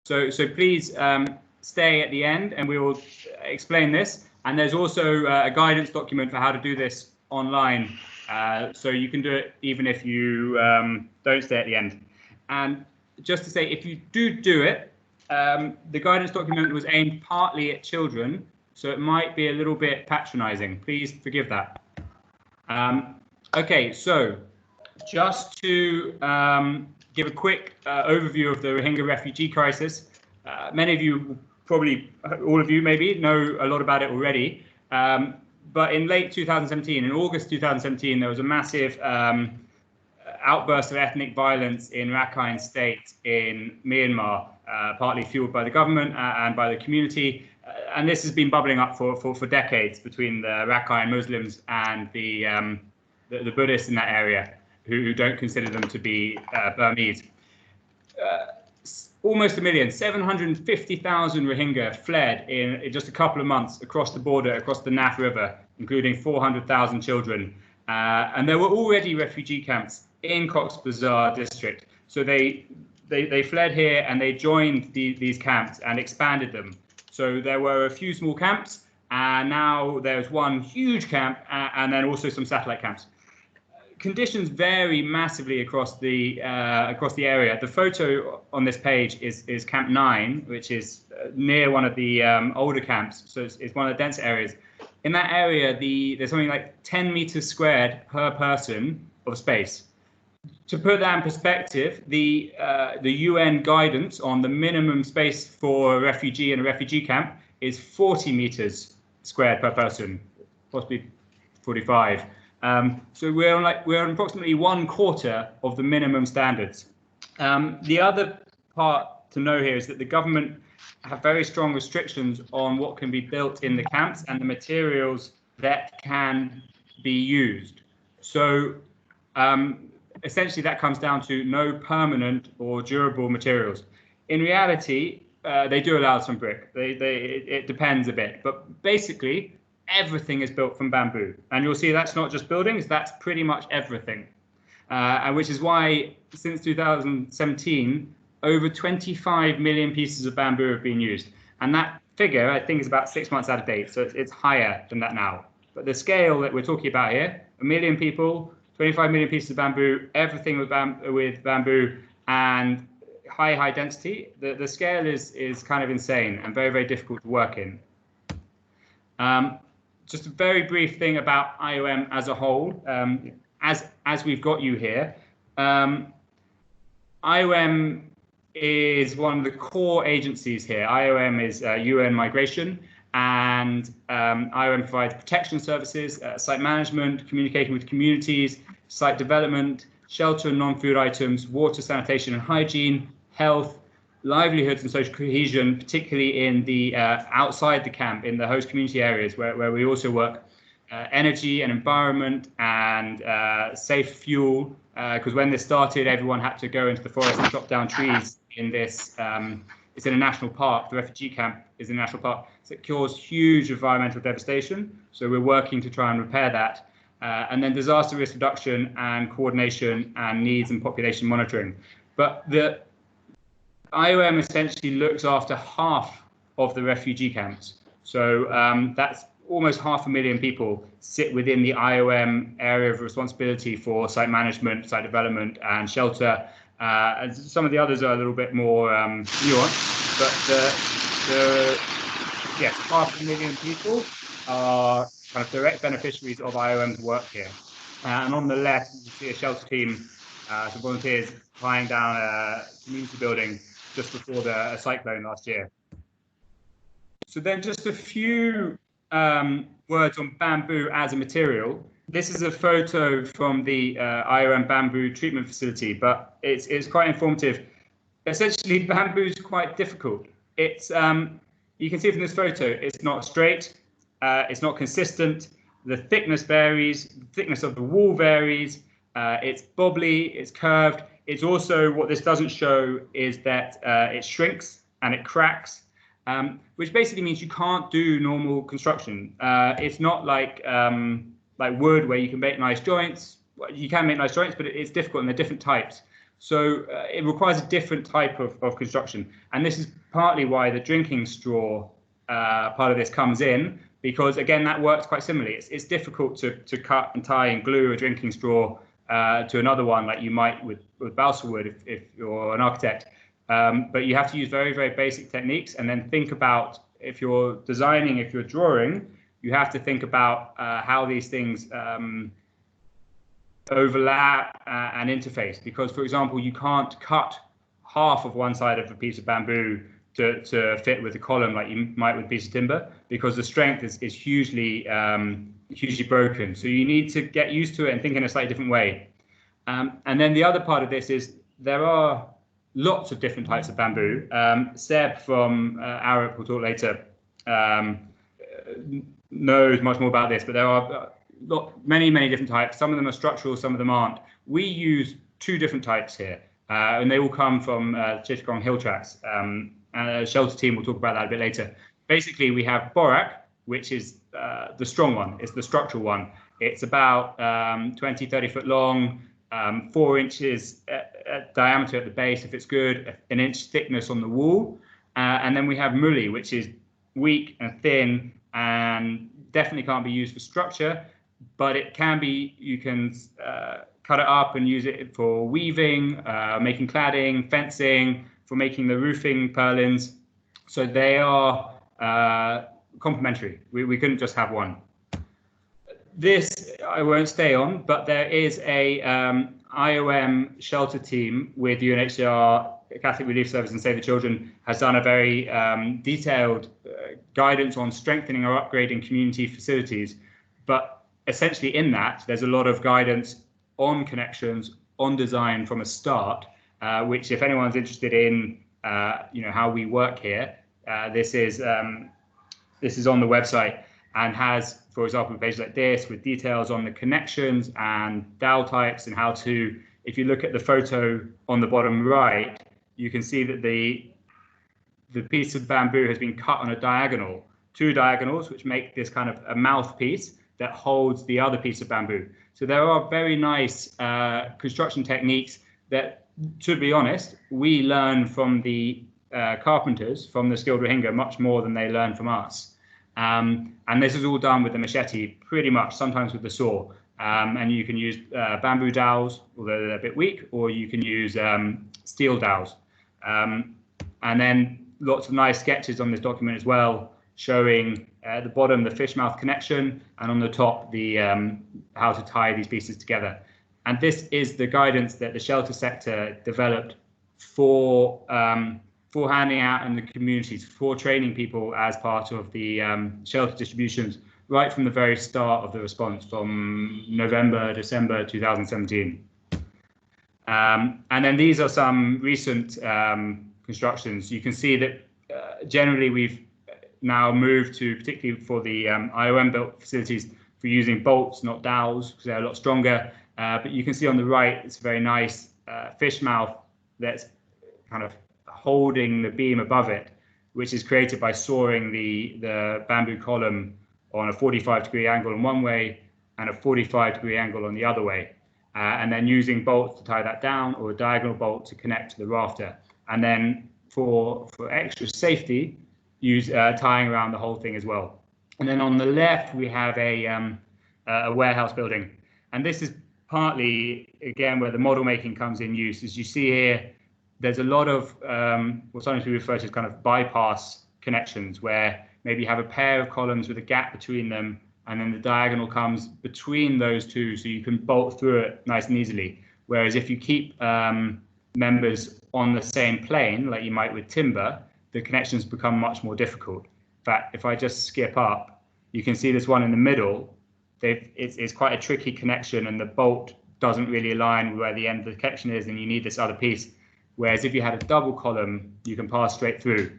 So please stay at the end, and we will explain this. And there's also a guidance document for how to do this online, so you can do it even if you don't stay at the end. And just to say, if you do it, the guidance document was aimed partly at children, so it might be a little bit patronizing. Please forgive that. Okay, so just to give a quick overview of the Rohingya refugee crisis. Many of you, probably all of you maybe, know a lot about it already. But in late 2017, in August 2017, there was a massive outburst of ethnic violence in Rakhine State in Myanmar, partly fueled by the government and by the community. And this has been bubbling up for decades between the Rakhine Muslims and the Buddhists in that area, who don't consider them to be Burmese. Almost a million, 750,000 Rohingya fled in just a couple of months across the border, across the Nath River, including 400,000 children. And there were already refugee camps in Cox's Bazar district. So they fled here and they joined these camps and expanded them. So there were a few small camps, and now there's one huge camp, and then also some satellite camps. Conditions vary massively across the area. The photo on this page is Camp 9, which is near one of the older camps, so it's one of the dense areas. In that area, there's something like 10 meters squared per person of space. To put that in perspective, the UN guidance on the minimum space for a refugee in a refugee camp is 40 meters squared per person, possibly 45. So we're on approximately 1/4 of the minimum standards. The other part to know here is that the government have very strong restrictions on what can be built in the camps and the materials that can be used. So essentially that comes down to no permanent or durable materials. In reality, they do allow some brick. It depends a bit, but basically everything is built from bamboo. And you'll see that's not just buildings, that's pretty much everything. And which is why since 2017, over 25 million pieces of bamboo have been used. And that figure, I think, is about 6 months out of date. So it's higher than that now. But the scale that we're talking about here, 1 million people, 25 million pieces of bamboo, everything with bamboo and high density, the scale is kind of insane and very, very difficult to work in. Just a very brief thing about IOM as a whole, as we've got you here. IOM is one of the core agencies here. IOM is UN migration, and IOM provides protection services, site management, communicating with communities, site development, shelter and non-food items, water, sanitation and hygiene, health, livelihoods and social cohesion, particularly in the outside the camp, in the host community areas where we also work, energy and environment and safe fuel, because when this started, everyone had to go into the forest and chop down trees in this. It's in a national park. The refugee camp is in a national park. So it caused huge environmental devastation. So we're working to try and repair that. And then disaster risk reduction and coordination and needs and population monitoring. But the IOM essentially looks after half of the refugee camps. So that's almost 500,000 people sit within the IOM area of responsibility for site management, site development and shelter. And some of the others are a little bit more nuanced, but yes, 500,000 people are kind of direct beneficiaries of IOM's work here. And on the left, you see a shelter team, some volunteers tying down a community building just before the cyclone last year. So then just a few words on bamboo as a material. This is a photo from the IOM bamboo treatment facility, but it's quite informative. Essentially, bamboo is quite difficult. It's you can see from this photo, it's not straight, it's not consistent. The thickness varies, the thickness of the wall varies. It's bobbly, it's curved. It's also, what this doesn't show is that it shrinks and it cracks, which basically means you can't do normal construction. It's not like wood where you can make nice joints. You can make nice joints, but it's difficult and they're different types. So it requires a different type of construction. And this is partly why the drinking straw part of this comes in, because again, that works quite similarly. It's difficult to cut and tie and glue a drinking straw to another one like you might with balsa wood if you're an architect. But you have to use very, very basic techniques, and then think about, if you're designing, if you're drawing, you have to think about how these things overlap and interface. Because, for example, you can't cut half of one side of a piece of bamboo to fit with a column like you might with a piece of timber, because the strength is hugely broken. So you need to get used to it and think in a slightly different way. And then the other part of this is there are lots of different types of bamboo. Seb from Arup, who'll talk later, knows much more about this, but there are many different types. Some of them are structural, some of them aren't. We use 2 different types here, and they all come from Chittagong Hill Tracts. And a shelter team will talk about that a bit later. Basically, we have borak, which is the strong one. It's the structural one. It's about 20-30 foot long, 4 inches diameter at the base if it's good, an inch thickness on the wall. And then we have mulli, which is weak and thin and definitely can't be used for structure, but it can be, you can cut it up and use it for weaving, making cladding, fencing, for making the roofing purlins. So they are complementary. We couldn't just have one. This I won't stay on, but there is a IOM shelter team with UNHCR, Catholic Relief Service and Save the Children has done a very detailed guidance on strengthening or upgrading community facilities. But essentially in that, there's a lot of guidance on connections, on design from a start, which if anyone's interested in how we work here, this is on the website and has, for example, a page like this with details on the connections and dowel types and how to, if you look at the photo on the bottom right, you can see that the piece of bamboo has been cut on a diagonal, 2 diagonals, which make this kind of a mouthpiece that holds the other piece of bamboo. So there are very nice construction techniques that, to be honest, we learn from the carpenters, from the skilled Rohingya, much more than they learn from us. And this is all done with the machete, pretty much, sometimes with the saw. And you can use bamboo dowels, although they're a bit weak, or you can use steel dowels. And then lots of nice sketches on this document as well, showing at the bottom the fish mouth connection, and on the top the how to tie these pieces together. And this is the guidance that the shelter sector developed for handing out in the communities, for training people as part of the shelter distributions, right from the very start of the response, from November, December 2017. And then these are some recent constructions. You can see that generally we've now moved to, particularly for the IOM built facilities, for using bolts, not dowels, because they're a lot stronger. But you can see on the right, it's a very nice fish mouth that's kind of holding the beam above it, which is created by sawing the bamboo column on a 45-degree angle in one way and a 45-degree angle on the other way. And then using bolts to tie that down, or a diagonal bolt to connect to the rafter. And then for extra safety, use tying around the whole thing as well. And then on the left, we have a warehouse building. And this is partly, again, where the model making comes in use. As you see here, there's a lot of what sometimes we refer to as kind of bypass connections, where maybe you have a pair of columns with a gap between them, and then the diagonal comes between those two, so you can bolt through it nice and easily. Whereas if you keep members on the same plane, like you might with timber, the connections become much more difficult. In fact, if I just skip up, you can see this one in the middle. It's quite a tricky connection, and the bolt doesn't really align with where the end of the connection is, and you need this other piece. Whereas if you had a double column, you can pass straight through.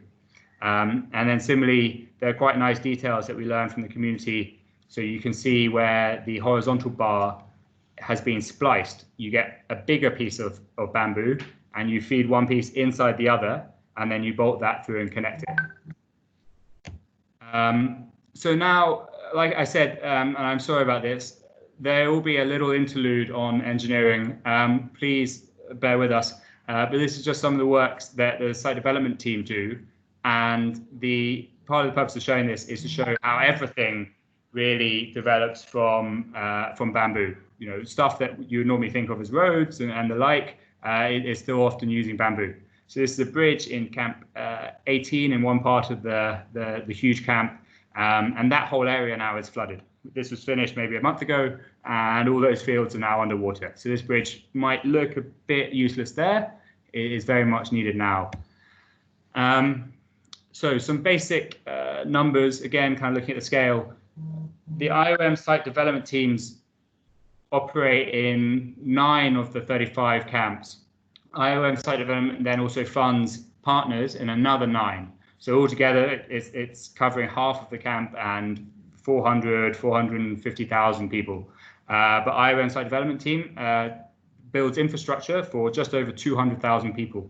And then similarly, there are quite nice details that we learned from the community. So you can see where the horizontal bar has been spliced. You get a bigger piece of bamboo, and you feed one piece inside the other, and then you bolt that through and connect it. So now, like I said, and I'm sorry about this, there will be a little interlude on engineering. Please bear with us. But this is just some of the works that the site development team do. And part of the purpose of showing this is to show how everything really develops from bamboo. Stuff that you would normally think of as roads and the like is still often using bamboo. So this is a bridge in Camp 18 in one part of the huge camp, and that whole area now is flooded. This was finished maybe a month ago, and all those fields are now underwater. So this bridge might look a bit useless there. It is very much needed now. So some basic numbers, again, kind of looking at the scale. The IOM site development teams operate in 9 of the 35 camps. IOM site development then also funds partners in another 9. So altogether, it's covering half of the camp and 450,000 people. But IOM site development team builds infrastructure for just over 200,000 people.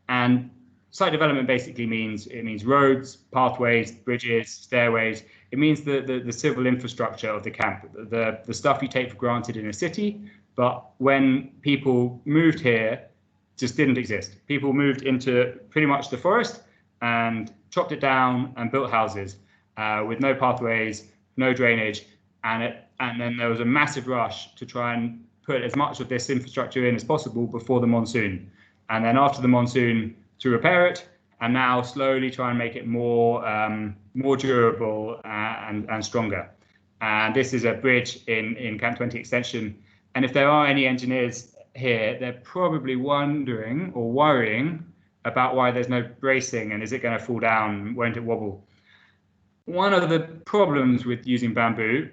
And site development basically means roads, pathways, bridges, stairways. It means the civil infrastructure of the camp, the stuff you take for granted in a city, but when people moved here, just didn't exist. People moved into pretty much the forest and chopped it down and built houses with no pathways, no drainage, and then there was a massive rush to try and put as much of this infrastructure in as possible before the monsoon, and then after the monsoon to repair it, and now slowly try and make it more durable and stronger. And this is a bridge in Camp 20 Extension. And if there are any engineers here, they're probably wondering or worrying about why there's no bracing and is it going to fall down, won't it wobble? One of the problems with using bamboo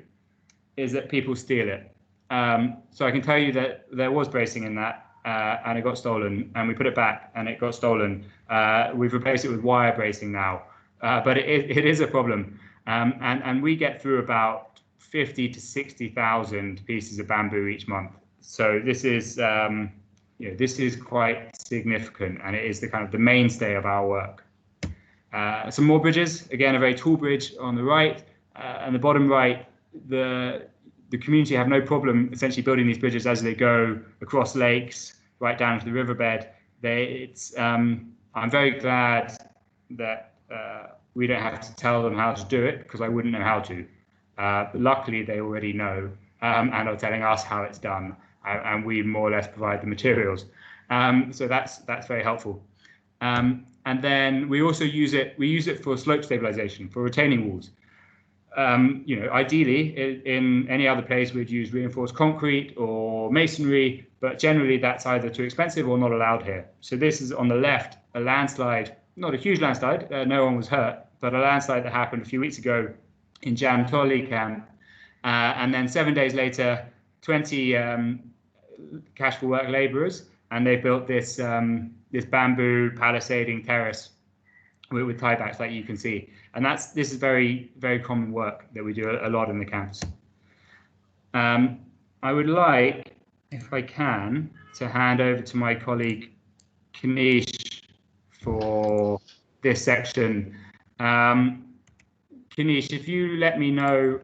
is that people steal it. So I can tell you that there was bracing in that and it got stolen, and we put it back and it got stolen. We've replaced it with wire bracing now, but it is a problem. And we get through about 50 to 60,000 pieces of bamboo each month. So this is, this is quite significant, and it is the mainstay of our work. Some more bridges. Again, a very tall bridge on the right, and the bottom right. The community have no problem essentially building these bridges as they go across lakes, right down to the riverbed. I'm very glad that we don't have to tell them how to do it, because I wouldn't know how to. But luckily, they already know and are telling us how it's done, and we more or less provide the materials. So that's very helpful. And then we also use it for slope stabilization, for retaining walls. Ideally, in any other place, we'd use reinforced concrete or masonry, but generally that's either too expensive or not allowed here. So this is on the left, a landslide, not a huge landslide, no one was hurt, but a landslide that happened a few weeks ago in Jamtoli camp. And then 7 days later, 20 cash for work laborers, and they built this bamboo palisading terrace with tiebacks, like you can see. And this is very, very common work that we do a lot in the camps. I would like, if I can, to hand over to my colleague Kanish for this section. Kanish, if you let me know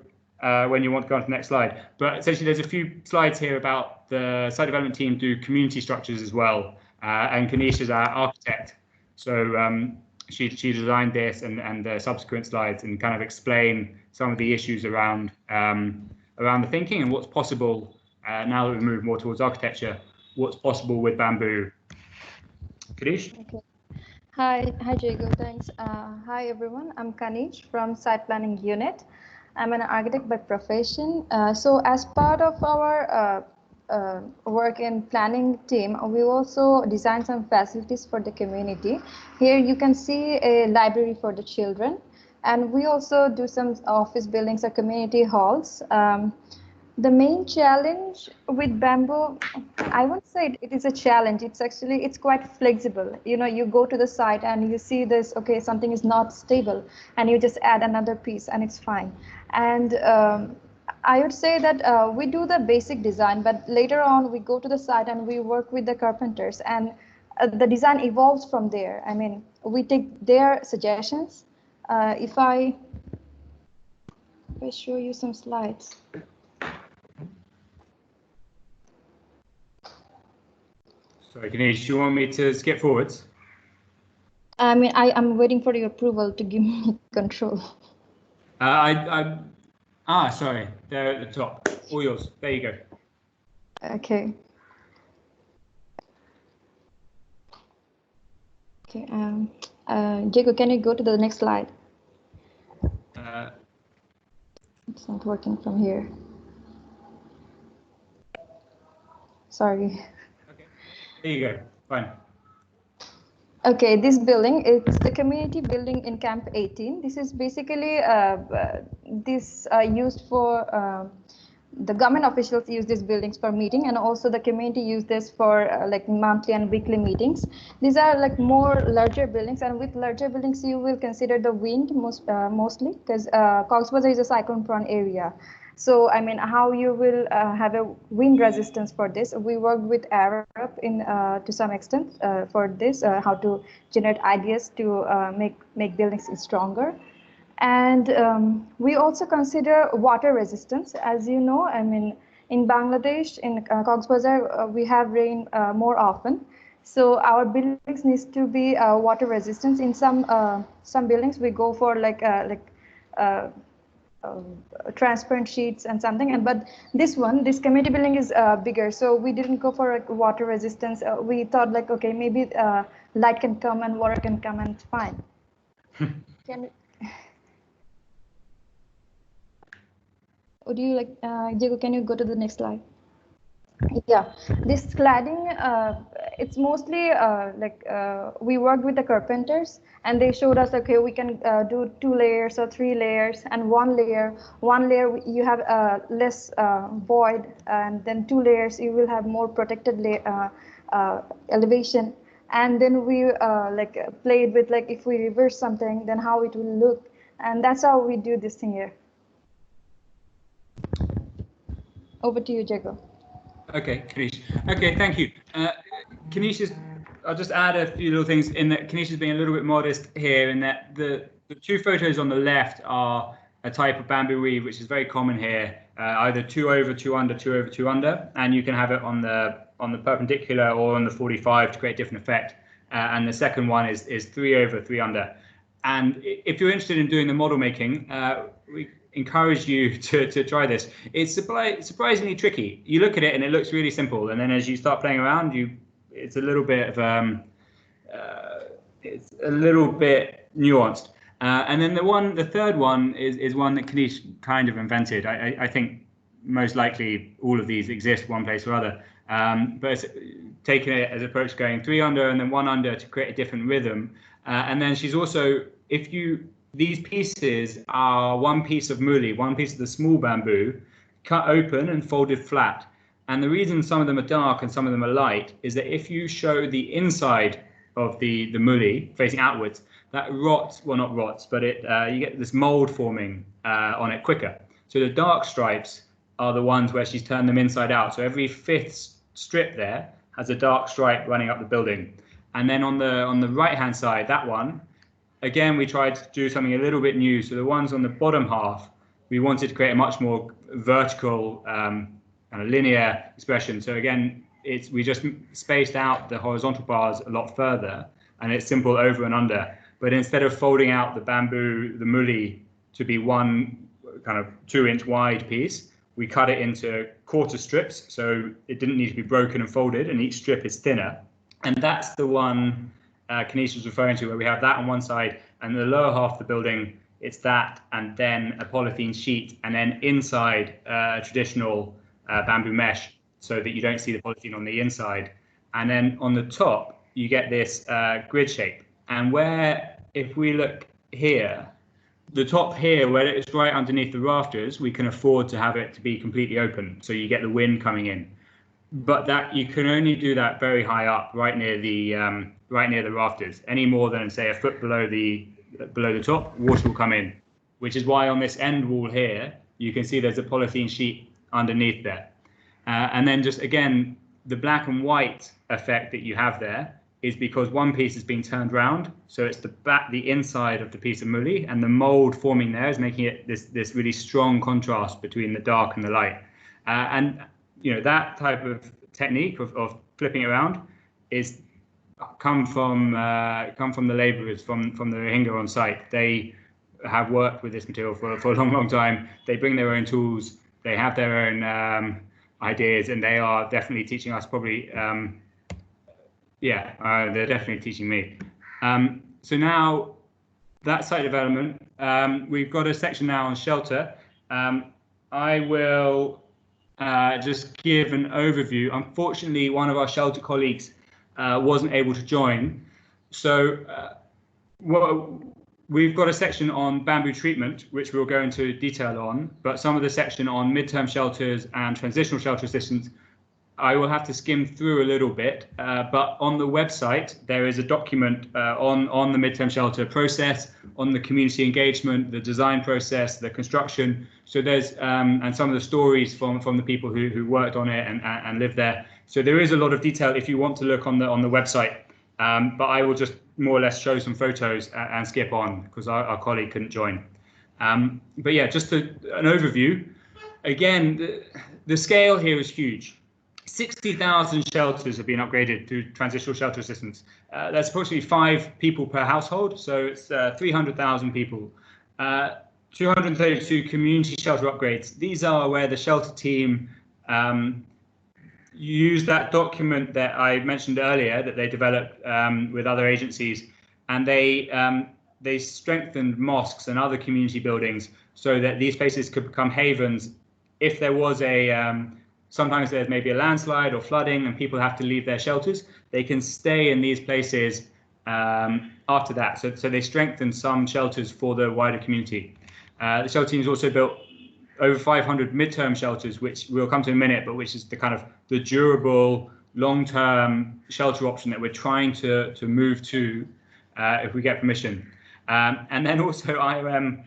when you want to go on to the next slide. But essentially, there's a few slides here about the site development team do community structures as well. And Kanish is our architect. So she designed this and the subsequent slides, and kind of explain some of the issues around the thinking and what's possible now that we move more towards architecture, what's possible with bamboo. Kanish? Okay. Hi, Jago. Thanks. Hi, everyone. I'm Kanish from Site Planning Unit. I'm an architect by profession. So as part of our work in planning team, we also design some facilities for the community. Here you can see a library for the children, and we also do some office buildings or community halls. The main challenge with bamboo, I won't say it is a challenge. It's quite flexible. You go to the site and you see this, okay, something is not stable, and you just add another piece and it's fine. And I would say that we do the basic design, but later on we go to the site and we work with the carpenters, and the design evolves from there. I mean, we take their suggestions. If I show you some slides. Sorry, Ganesh, do you want me to skip forwards? I mean, I'm waiting for your approval to give me control. Sorry, they're at the top. All yours. There you go. Okay. Okay. Diego, can you go to the next slide? It's not working from here. Sorry. Okay. There you go. Fine. Okay, this building, it's the community building in Camp 18. This is basically used for the government officials use these buildings for meeting, and also the community use this for like monthly and weekly meetings. These are like more larger buildings, and with larger buildings you will consider the wind mostly, because Cox's Bazar is a cyclone prone area. So I mean, how you will have a wind resistance for this? We worked with Arab in to some extent for this, how to generate ideas to make buildings stronger. And we also consider water resistance. As you know, I mean, in Bangladesh, in Cox's Bazar, we have rain more often. So our buildings needs to be water resistant. In some buildings, we go for transparent sheets and something. And but this community building is bigger, so we didn't go for water resistance. We thought like, okay, maybe light can come and water can come and it's fine. Would you like, Diego, can you go to the next slide? Yeah, this cladding, it's mostly we worked with the carpenters, and they showed us, okay, we can do 2 layers or 3 layers, and 1 layer you have less void, and then 2 layers you will have more protected elevation. And then we played with, like, if we reverse something, then how it will look, and that's how we do this thing here. Over to you, Diego. Okay, Kanish. Okay, thank you. Kanish I'll just add a few little things in that Kanish is being a little bit modest here, in that the 2 photos on the left are a type of bamboo weave which is very common here, either 2 over 2 under, 2 over 2 under, and you can have it on the perpendicular or on the 45 to create a different effect. And the second one is 3 over 3 under. And if you're interested in doing the model making, we encourage you to try this. It's surprisingly tricky. You look at it and it looks really simple, and then as you start playing around, it's a little bit nuanced. And then the third one is one that Kanish kind of invented. I think most likely all of these exist one place or other, but it's taken it as approach going 3 under and then 1 under to create a different rhythm. And then she's also, these pieces are 1 piece of muli, 1 piece of the small bamboo, cut open and folded flat. And the reason some of them are dark and some of them are light is that if you show the inside of the muli facing outwards, that rots, well, not rots, but you get this mold forming on it quicker. So the dark stripes are the ones where she's turned them inside out. So every 5th strip there has a dark stripe running up the building. And then on the right-hand side, that one, again, we tried to do something a little bit new. So the ones on the bottom half, we wanted to create a much more vertical kind of linear expression. So again, we just spaced out the horizontal bars a lot further, and it's simple over and under. But instead of folding out the bamboo, the muli, to be 1 kind of 2-inch wide piece, we cut it into quarter strips. So it didn't need to be broken and folded, and each strip is thinner. And that's the one Kanish was referring to, where we have that on one side, and the lower half of the building, it's that, and then a polythene sheet, and then inside traditional bamboo mesh, so that you don't see the polythene on the inside. And then on the top, you get this grid shape. And if we look here, the top here, where it's right underneath the rafters, we can afford to have it to be completely open, so you get the wind coming in. But that you can only do that very high up, right near the rafters. Any more than, say, a foot below the top, water will come in. Which is why on this end wall here, you can see there's a polythene sheet underneath there. And then just again, the black and white effect that you have there is because 1 piece has been turned round, so it's the inside of the piece of muli, and the mold forming there is making it this really strong contrast between the dark and the light. And that type of technique of flipping it around is come from the labourers from the Rohingya on site. They have worked with this material for a long time. They bring their own tools. They have their own ideas, and they are definitely teaching us. Probably, they're definitely teaching me. So now that site development, we've got a section now on shelter. I will just give an overview. Unfortunately, one of our shelter colleagues wasn't able to join. So we've got a section on bamboo treatment, which we'll go into detail on, but some of the section on midterm shelters and transitional shelter assistance, I will have to skim through a little bit, but on the website, there is a document on the midterm shelter process, on the community engagement, the design process, the construction. So there's, and some of the stories from the people who worked on it and lived there. So there is a lot of detail if you want to look on the website, but I will just more or less show some photos and skip on because our colleague couldn't join. But yeah, just an overview. Again, the scale here is huge. 60,000 shelters have been upgraded through transitional shelter assistance. That's approximately 5 people per household, so it's 300,000 people. 232 community shelter upgrades. These are where the shelter team used that document that I mentioned earlier that they developed with other agencies, and they strengthened mosques and other community buildings so that these places could become havens if there was sometimes there's maybe a landslide or flooding and people have to leave their shelters. They can stay in these places after that. So they strengthened some shelters for the wider community. The shelter team has also built over 500 midterm shelters, which we'll come to in a minute, but which is the kind of the durable, long-term shelter option that we're trying to move to if we get permission. And then also IOM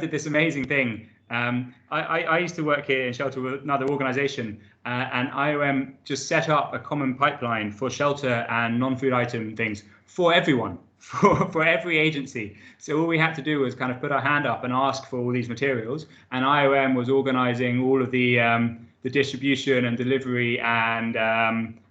did this amazing thing. I used to work here in shelter with another organization, and IOM just set up a common pipeline for shelter and non-food item things for everyone, for every agency. So all we had to do was kind of put our hand up and ask for all these materials, and IOM was organizing all of the distribution and delivery and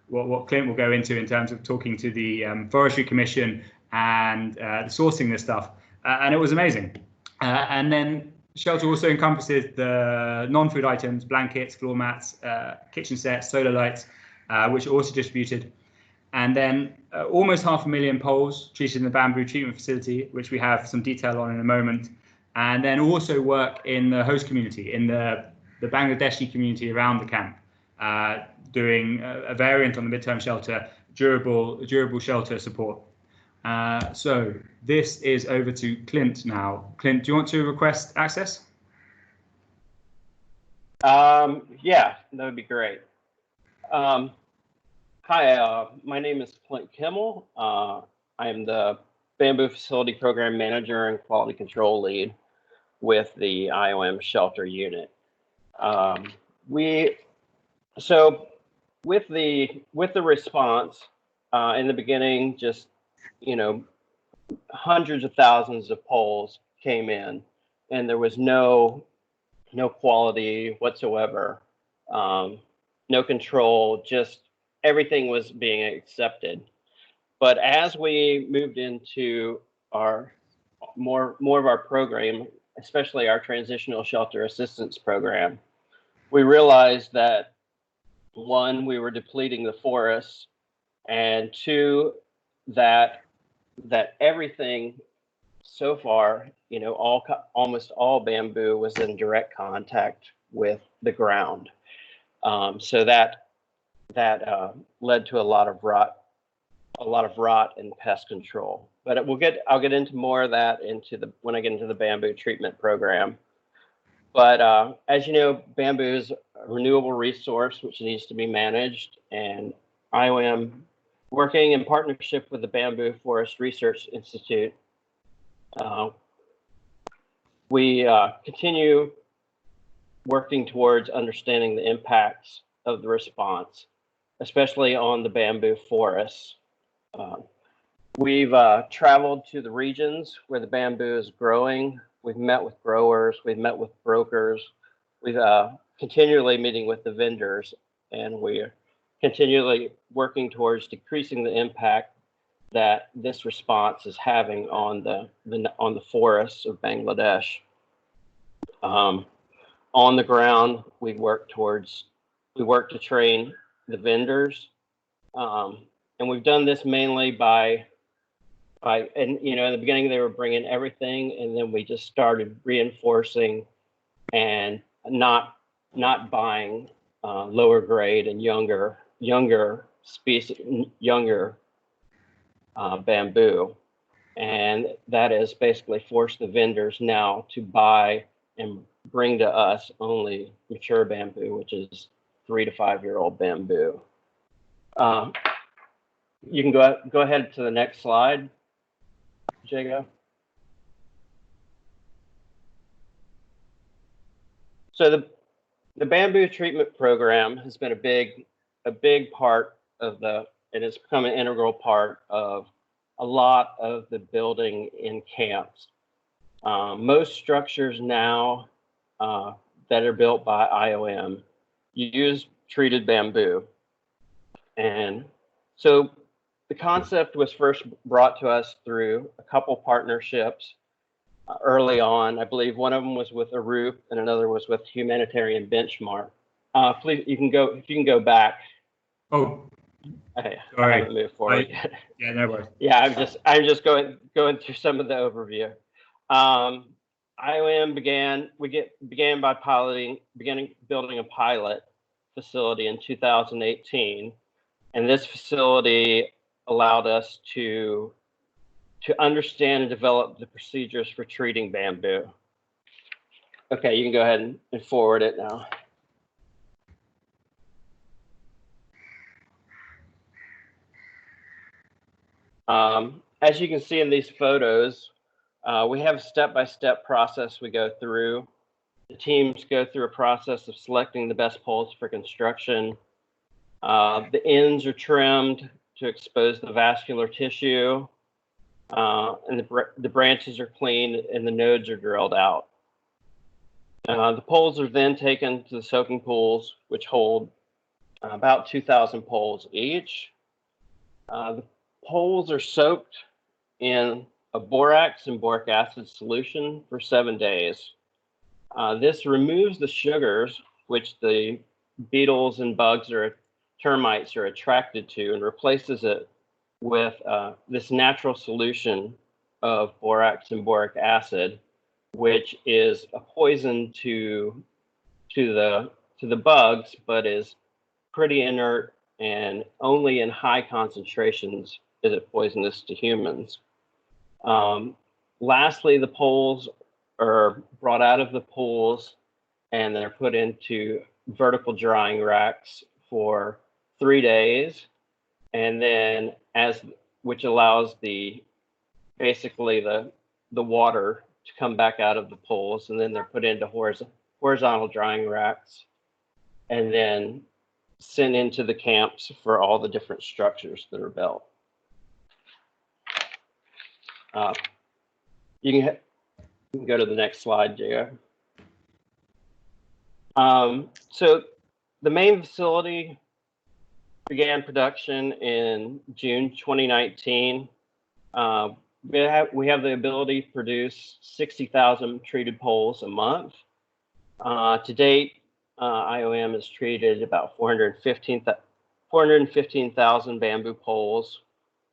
what Clint will go into in terms of talking to the Forestry Commission and sourcing this stuff, and it was amazing. And then shelter also encompasses the non-food items, blankets, floor mats, kitchen sets, solar lights, which are also distributed. And then almost 500,000 poles treated in the bamboo treatment facility, which we have some detail on in a moment. And then also work in the host community, in the Bangladeshi community around the camp, doing a variant on the midterm shelter, durable shelter support. So this is over to Clint now. Clint, do you want to request access? Yeah, that would be great. Hi, my name is Clint Kimmel. I am the Bamboo Facility Program Manager and Quality Control Lead with the IOM Shelter Unit. So with the response in the beginning, just hundreds of thousands of polls came in, and there was no quality whatsoever, no control, just everything was being accepted. But as we moved into our more of our program, especially our transitional shelter assistance program, we realized that one, we were depleting the forests, and two, that everything so far, almost all bamboo was in direct contact with the ground. So that led to a lot of rot and pest control. But I'll get into more of that when I get into the bamboo treatment program. But as you know, bamboo is a renewable resource which needs to be managed, and IOM, working in partnership with the Bamboo Forest Research Institute, we continue working towards understanding the impacts of the response, especially on the bamboo forests. We've traveled to the regions where the bamboo is growing. We've met with growers, we've met with brokers, we've continually meeting with the vendors, and we're continually working towards decreasing the impact that this response is having on the forests of Bangladesh. On the ground, we work to train the vendors, and we've done this mainly and in the beginning they were bringing everything, and then we just started reinforcing and not buying lower grade and younger species, younger bamboo, and that has basically forced the vendors now to buy and bring to us only mature bamboo, which is 3 to 5 year old bamboo. You can go ahead to the next slide, Jago. So the bamboo treatment program has been a big part of and it's become an integral part of a lot of the building in camps. Most structures now that are built by IOM use treated bamboo. And so the concept was first brought to us through a couple partnerships early on. I believe one of them was with Arup and another was with Humanitarian Benchmark. Please, if you can go back. Oh, I sorry. Move forward. Yeah, no worries. Yeah, I'm just going through some of the overview. IOM began by building a pilot facility in 2018, and this facility allowed us to understand and develop the procedures for treating bamboo. Okay, you can go ahead and forward it now. As you can see in these photos, we have a step-by-step process we go through. The teams go through a process of selecting the best poles for construction. The ends are trimmed to expose the vascular tissue, and the branches are cleaned and the nodes are drilled out. The poles are then taken to the soaking pools, which hold about 2,000 poles each. The poles are soaked in a borax and boric acid solution for 7 days. This removes the sugars, which the beetles and bugs or termites are attracted to, and replaces it with this natural solution of borax and boric acid, which is a poison to the bugs, but is pretty inert, and only in high concentrations is it poisonous to humans. Lastly, the poles are brought out of the pools and they're put into vertical drying racks for 3 days, and then which allows basically the water to come back out of the pools, and then they're put into horizontal drying racks and then sent into the camps for all the different structures that are built. You can go to the next slide, Jaya. So the main facility began production in June 2019. We have the ability to produce 60,000 treated poles a month. To date, IOM has treated about 415,000 bamboo poles.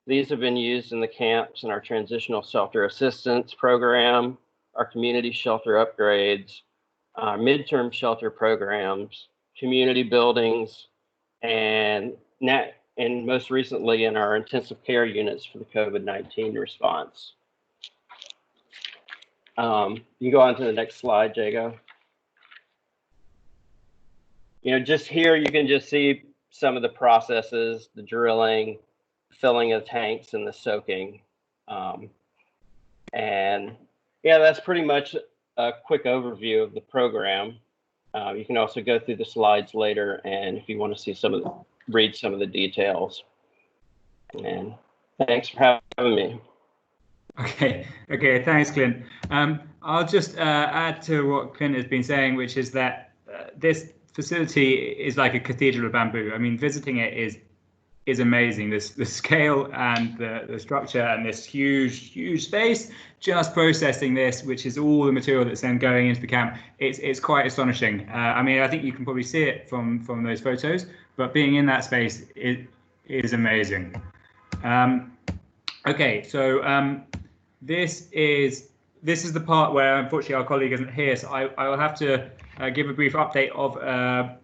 These have been used in the camps in our transitional shelter assistance program, our community shelter upgrades, our midterm shelter programs, community buildings, and most recently in our intensive care units for the COVID-19 response. You can go on to the next slide, Jago. Just here you can just see some of the processes, the drilling, filling of tanks, and the soaking. And yeah, that's pretty much a quick overview of the program. You can also go through the slides later, and if you want to see read some of the details. And thanks for having me. Okay, thanks, Clint. I'll just add to what Clint has been saying, which is that this facility is like a cathedral of bamboo. I mean, visiting it is amazing. The scale and the structure and this huge space, just processing this, which is all the material that's then going into the camp. It's quite astonishing. I mean, I think you can probably see it from those photos, but being in that space is amazing. Okay, so this is the part where unfortunately our colleague isn't here, so I will have to give a brief update of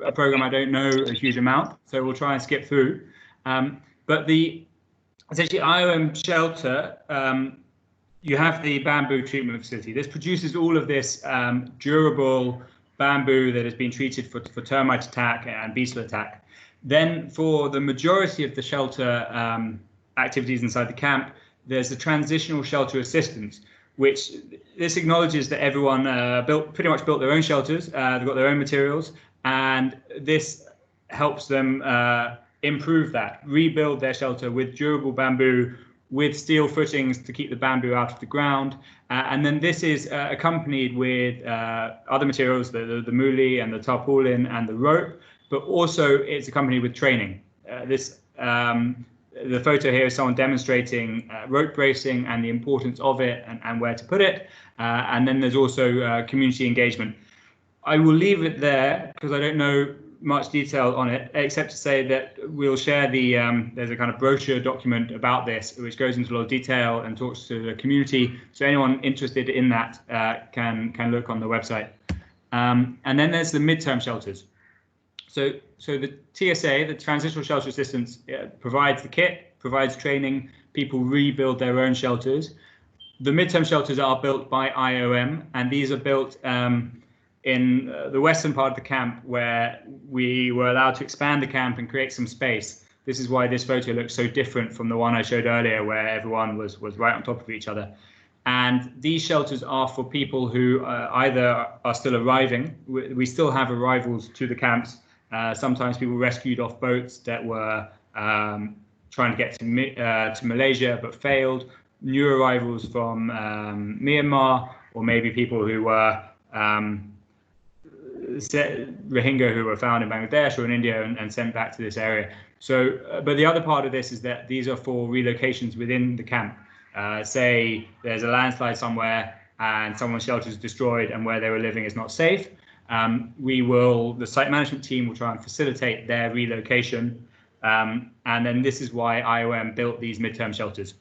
a program I don't know a huge amount, so we'll try and skip through. But essentially IOM shelter, you have the bamboo treatment facility. This produces all of this durable bamboo that has been treated for termite attack and beetle attack. Then for the majority of the shelter activities inside the camp, there's a transitional shelter assistance, which this acknowledges that everyone pretty much built their own shelters. They've got their own materials, and this helps them improve that, rebuild their shelter with durable bamboo, with steel footings to keep the bamboo out of the ground. And then this is accompanied with other materials, the muli and the tarpaulin and the rope, but also it's accompanied with training. The photo here is someone demonstrating rope bracing and the importance of it and where to put it. And then there's also community engagement. I will leave it there because I don't know much detail on it, except to say that we'll share there's a kind of brochure document about this, which goes into a lot of detail and talks to the community. So anyone interested in that can look on the website. And then there's the midterm shelters. So the TSA, the Transitional Shelter Assistance, provides the kit, provides training. People rebuild their own shelters. The midterm shelters are built by IOM, and these are built in the western part of the camp, where we were allowed to expand the camp and create some space. This is why this photo looks so different from the one I showed earlier, where everyone was right on top of each other. And these shelters are for people who either are still arriving. We still have arrivals to the camps. Sometimes people rescued off boats that were trying to get to Malaysia but failed. New arrivals from Myanmar, or maybe people who were Rohingya who were found in Bangladesh or in India and sent back to this area. So, but the other part of this is that these are for relocations within the camp. Say there's a landslide somewhere and someone's shelter is destroyed and where they were living is not safe. The site management team will try and facilitate their relocation. And then this is why IOM built these midterm shelters.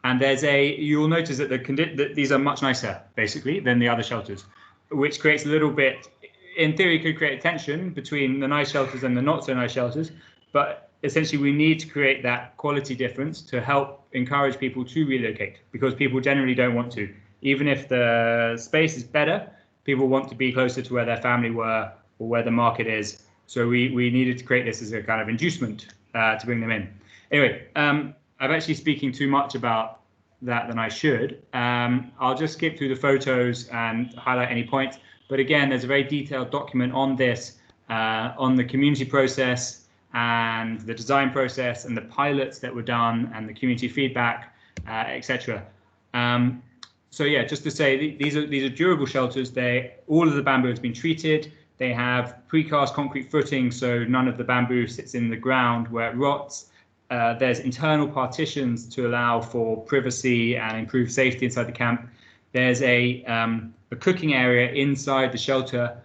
And you'll notice that these are much nicer, basically, than the other shelters, which creates a little bit, in theory, could create tension between the nice shelters and the not so nice shelters. But essentially, we need to create that quality difference to help encourage people to relocate, because people generally don't want to. Even if the space is better, people want to be closer to where their family were or where the market is. So we needed to create this as a kind of inducement to bring them in. Anyway, I'm actually speaking too much about that than I should. I'll just skip through the photos and highlight any points. But again, there's a very detailed document on this, on the community process and the design process and the pilots that were done and the community feedback, etc. So yeah, just to say, these are durable shelters. All of the bamboo has been treated. They have precast concrete footing, so none of the bamboo sits in the ground where it rots. There's internal partitions to allow for privacy and improve safety inside the camp. There's a cooking area inside the shelter,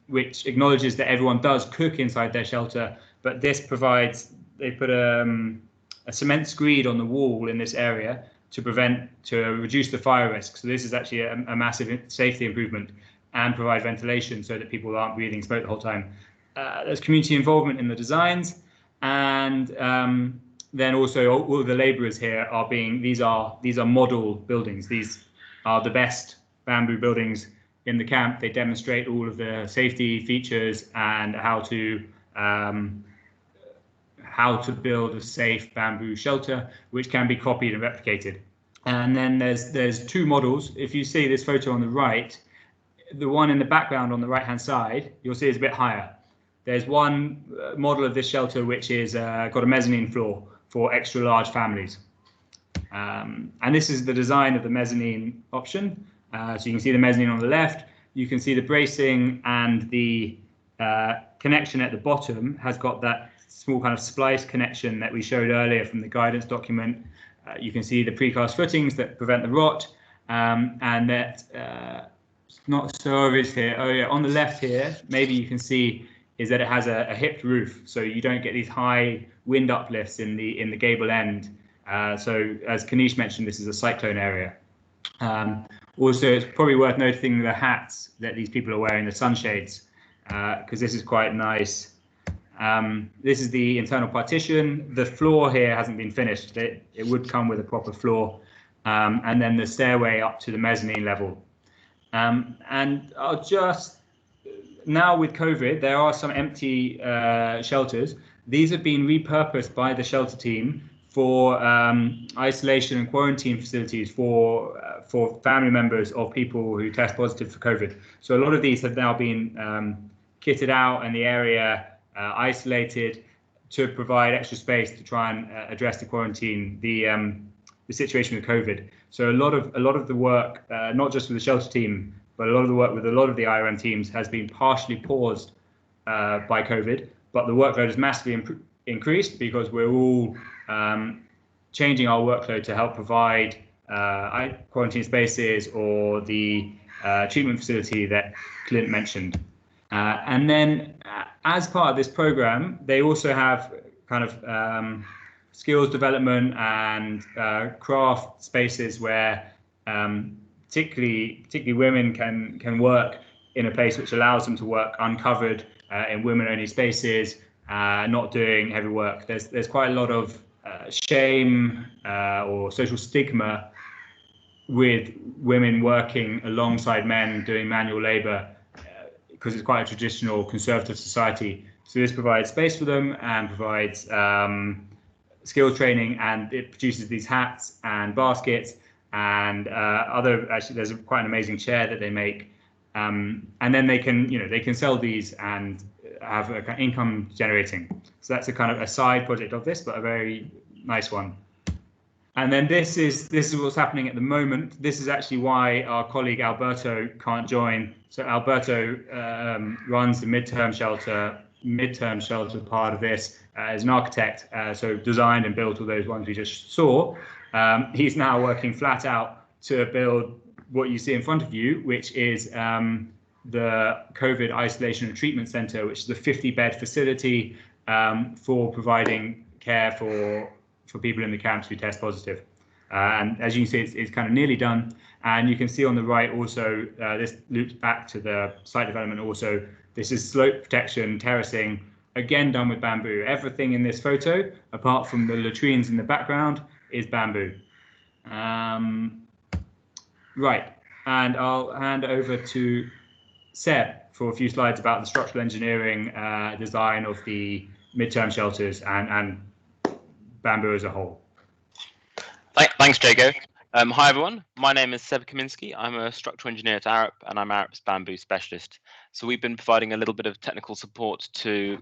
which acknowledges that everyone does cook inside their shelter, but this they put a cement screed on the wall in this area to reduce the fire risk. So this is actually a massive safety improvement, and provide ventilation so that people aren't breathing smoke the whole time. There's community involvement in the designs, and then also all the labourers here these are model buildings. These are the best bamboo buildings in the camp. They demonstrate all of the safety features and how to build a safe bamboo shelter, which can be copied and replicated. And then there's two models. If you see this photo on the right, the one in the background on the right-hand side, you'll see is a bit higher. There's one model of this shelter which is got a mezzanine floor for extra large families. And this is the design of the mezzanine option. So you can see the mezzanine on the left. You can see the bracing and the connection at the bottom has got that small kind of splice connection that we showed earlier from the guidance document. You can see the precast footings that prevent the rot, and that it's not so obvious here. Oh yeah, on the left here, maybe you can see is that it has a hipped roof, so you don't get these high wind uplifts in the gable end. So as Kanish mentioned, this is a cyclone area. Also, it's probably worth noting the hats that these people are wearing, the sunshades, because this is quite nice. This is the internal partition. The floor here hasn't been finished. It would come with a proper floor, and then the stairway up to the mezzanine level. And I'll just, now with COVID, there are some empty shelters. These have been repurposed by the shelter team for isolation and quarantine facilities for family members of people who test positive for COVID. So a lot of these have now been kitted out and the area isolated to provide extra space to try and address the quarantine, the situation with COVID. So a lot of the work, not just with the shelter team, but a lot of the work with a lot of the IOM teams has been partially paused by COVID, but the workload has massively increased because we're all changing our workload to help provide quarantine spaces or the treatment facility that Clint mentioned. And then as part of this program, they also have kind of skills development and craft spaces where particularly women can work in a place which allows them to work uncovered in women-only spaces, not doing heavy work. There's quite a lot of shame or social stigma with women working alongside men doing manual labor because it's quite a traditional conservative society. So this provides space for them and provides skill training, and it produces these hats and baskets and actually there's quite an amazing chair that they make, and then they can sell these and have a income generating. So that's a kind of a side project of this, but a very nice one. And then this is what's happening at the moment. This is actually why our colleague Alberto can't join. So Alberto runs the midterm shelter part of this as an architect, so designed and built all those ones we just saw. He's now working flat out to build what you see in front of you, which is the COVID Isolation and Treatment Center, which is a 50-bed facility for providing care for people in the camps who test positive. And as you can see, it's kind of nearly done. And you can see on the right also, this loops back to the site development also. This is slope protection, terracing, again done with bamboo. Everything in this photo, apart from the latrines in the background, is bamboo. Right, and I'll hand over to Seb for a few slides about the structural engineering design of the midterm shelters and bamboo as a whole. Thanks, Jago. Hi, everyone. My name is Seb Kaminski. I'm a structural engineer at Arup, and I'm Arup's bamboo specialist. So we've been providing a little bit of technical support to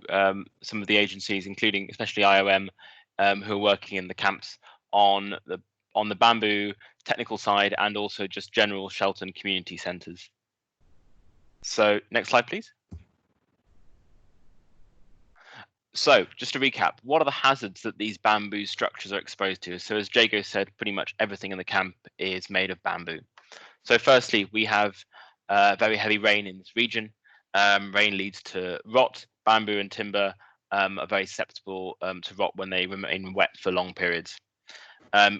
some of the agencies, including especially IOM, who are working in the camps on the bamboo technical side and also just general shelter and community centres. So next slide, please. So just to recap, what are the hazards that these bamboo structures are exposed to? So as Jago said, pretty much everything in the camp is made of bamboo. So firstly, we have very heavy rain in this region. Rain leads to rot. Bamboo and timber are very susceptible to rot when they remain wet for long periods.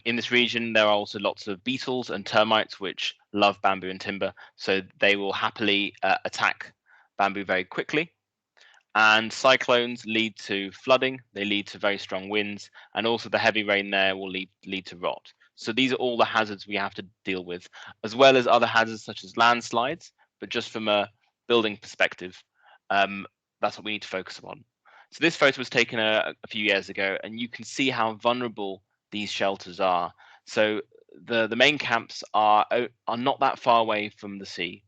In this region, there are also lots of beetles and termites which love bamboo and timber, so they will happily attack bamboo very quickly. And cyclones lead to flooding, they lead to very strong winds, and also the heavy rain there will lead to rot. So these are all the hazards we have to deal with, as well as other hazards such as landslides, but just from a building perspective, that's what we need to focus on. So this photo was taken a few years ago, and you can see how vulnerable these shelters are. So the main camps are not that far away from the sea.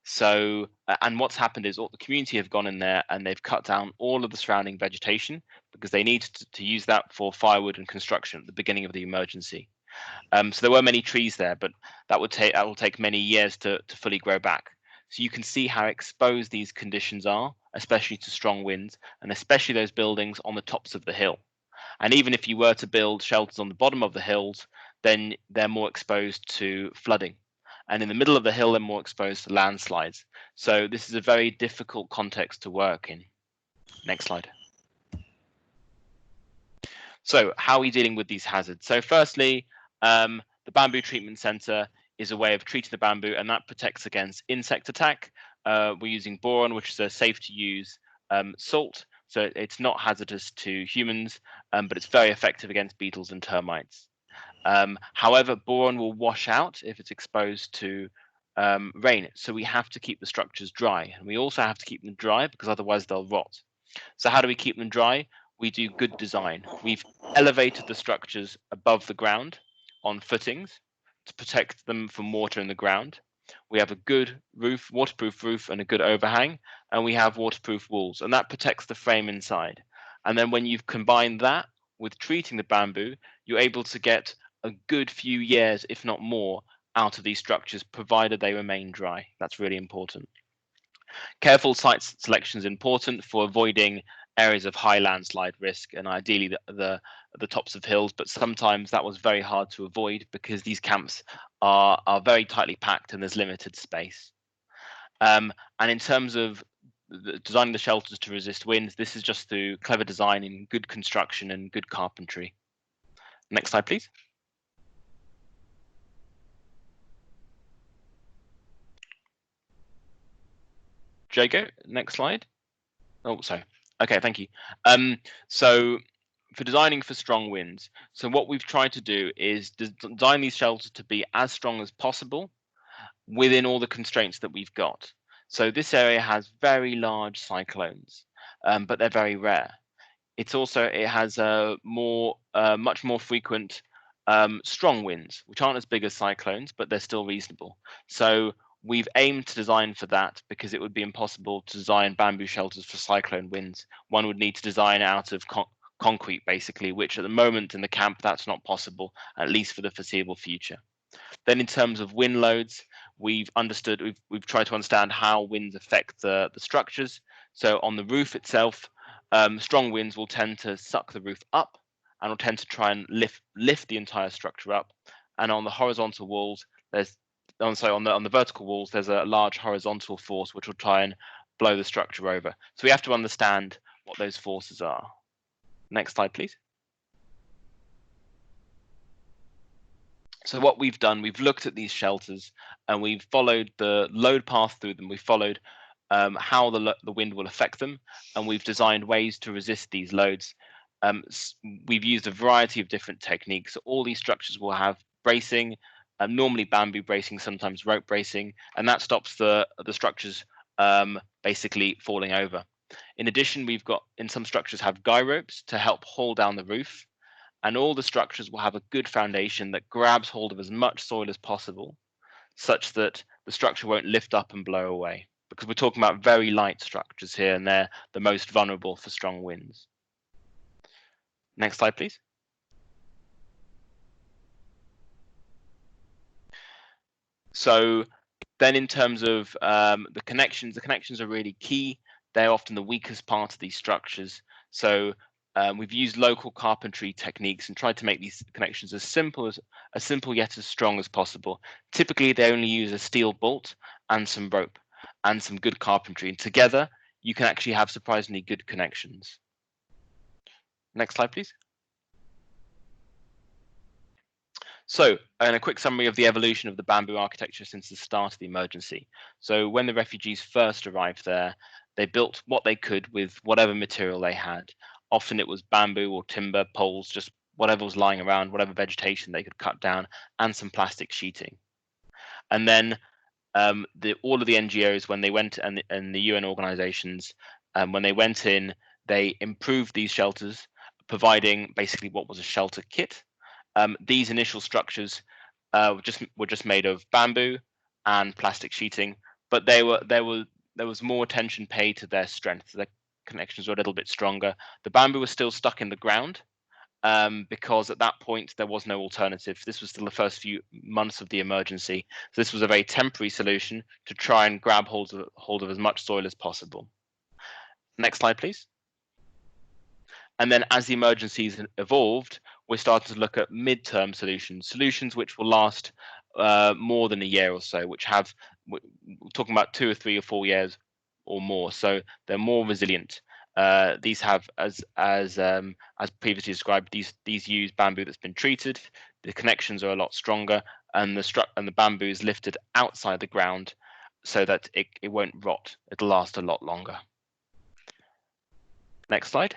So, and what's happened is all the community have gone in there and they've cut down all of the surrounding vegetation because they need to use that for firewood and construction at the beginning of the emergency. So there were many trees there, but that will take many years to fully grow back. So you can see how exposed these conditions are, especially to strong winds, and especially those buildings on the tops of the hill. And even if you were to build shelters on the bottom of the hills, then they're more exposed to flooding. And in the middle of the hill, they're more exposed to landslides. So this is a very difficult context to work in. Next slide. So how are we dealing with these hazards? So firstly, the bamboo treatment center is a way of treating the bamboo, and that protects against insect attack. We're using boron, which is a safe to use salt. So it's not hazardous to humans, but it's very effective against beetles and termites. However, boron will wash out if it's exposed to rain. So we have to keep the structures dry. And we also have to keep them dry because otherwise they'll rot. So how do we keep them dry? We do good design. We've elevated the structures above the ground on footings to protect them from water in the ground. We have a good roof, waterproof roof, and a good overhang, and we have waterproof walls, and that protects the frame inside. And then when you've combined that with treating the bamboo, you're able to get a good few years, if not more, out of these structures, provided they remain dry. That's really important. Careful site selection is important for avoiding areas of high landslide risk, and ideally the tops of hills, but sometimes that was very hard to avoid because these camps are very tightly packed and there's limited space. And in terms of designing the shelters to resist winds, this is just through clever design and good construction and good carpentry. Next slide, please. Jago, next slide. Oh, sorry. Okay, thank you. So for designing for strong winds, so what we've tried to do is design these shelters to be as strong as possible within all the constraints that we've got. So this area has very large cyclones, but they're very rare. It has much more frequent strong winds, which aren't as big as cyclones, but they're still reasonable. So we've aimed to design for that because it would be impossible to design bamboo shelters for cyclone winds. One would need to design out of concrete, basically, which at the moment in the camp, that's not possible, at least for the foreseeable future. Then in terms of wind loads, we've tried to understand how winds affect the structures. So on the roof itself, strong winds will tend to suck the roof up and will tend to try and lift the entire structure up. And on the horizontal walls, on the vertical walls, there's a large horizontal force which will try and blow the structure over. So we have to understand what those forces are. Next slide, please. So what we've done, we've looked at these shelters and we've followed the load path through them. We've followed how the wind will affect them, and we've designed ways to resist these loads. We've used a variety of different techniques. So all these structures will have bracing, normally bamboo bracing, sometimes rope bracing, and that stops the structures basically falling over. In addition, we've got, in some structures, have guy ropes to help hold down the roof, and all the structures will have a good foundation that grabs hold of as much soil as possible, such that the structure won't lift up and blow away, because we're talking about very light structures here, and they're the most vulnerable for strong winds. Next slide, please. So then in terms of the connections are really key. They're often the weakest part of these structures. So we've used local carpentry techniques and tried to make these connections as simple yet as strong as possible. Typically, they only use a steel bolt and some rope and some good carpentry. And together, you can actually have surprisingly good connections. Next slide, please. So, and a quick summary of the evolution of the bamboo architecture since the start of the emergency. So when the refugees first arrived there, they built what they could with whatever material they had. Often it was bamboo or timber, poles, just whatever was lying around, whatever vegetation they could cut down, and some plastic sheeting. And then all of the NGOs, when they went, and the UN organizations, when they went in, they improved these shelters, providing basically what was a shelter kit. These initial structures were just made of bamboo and plastic sheeting, but there was more attention paid to their strength. Their connections were a little bit stronger. The bamboo was still stuck in the ground, because at that point there was no alternative. This was still the first few months of the emergency. So this was a very temporary solution to try and grab hold of as much soil as possible. Next slide, please. And then as the emergencies evolved, we started to look at mid-term solutions which will last more than a year or so, which have, we're talking about 2 or 3 or 4 years or more. So they're more resilient. These have, as previously described, these use bamboo that's been treated. The connections are a lot stronger, and the bamboo is lifted outside the ground so that it won't rot. It'll last a lot longer. Next slide.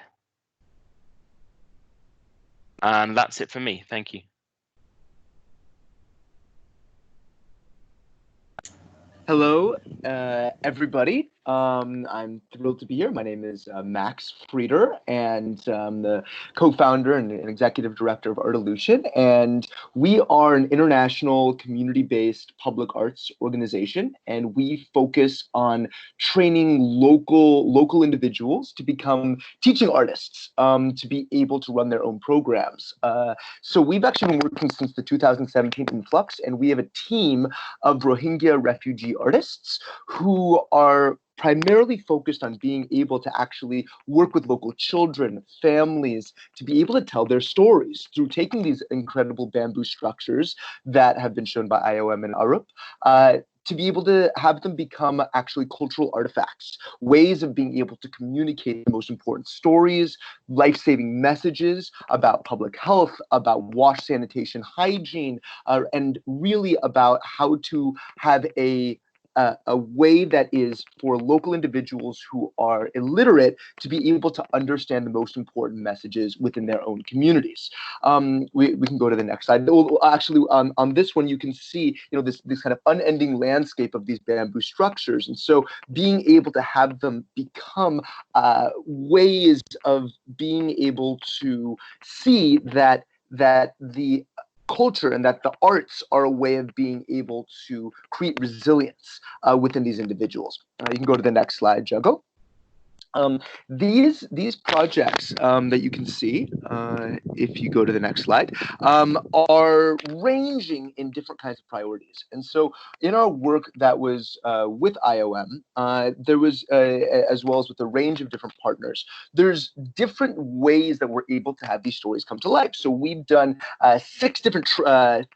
And that's it for me. Thank you. Hello, everybody. I'm thrilled to be here. My name is Max Frieder, and I'm the co-founder and executive director of Artolution. And we are an international community-based public arts organization, and we focus on training local individuals to become teaching artists, to be able to run their own programs. So we've actually been working since the 2017 influx, and we have a team of Rohingya refugee artists who are primarily focused on being able to actually work with local children, families, to be able to tell their stories through taking these incredible bamboo structures that have been shown by IOM and Arup, to be able to have them become actually cultural artifacts, ways of being able to communicate the most important stories, life-saving messages about public health, about wash, sanitation, hygiene, and really about how to have a way that is for local individuals who are illiterate to be able to understand the most important messages within their own communities. We can go to the next slide. Actually, on this one, you can see this kind of unending landscape of these bamboo structures, and so being able to have them become ways of being able to see that the culture and that the arts are a way of being able to create resilience within these individuals. You can go to the next slide, Jago. These projects that you can see, if you go to the next slide, are ranging in different kinds of priorities. And so in our work that was with IOM, there was, as well as with a range of different partners, there's different ways that we're able to have these stories come to life. So we've done 6 different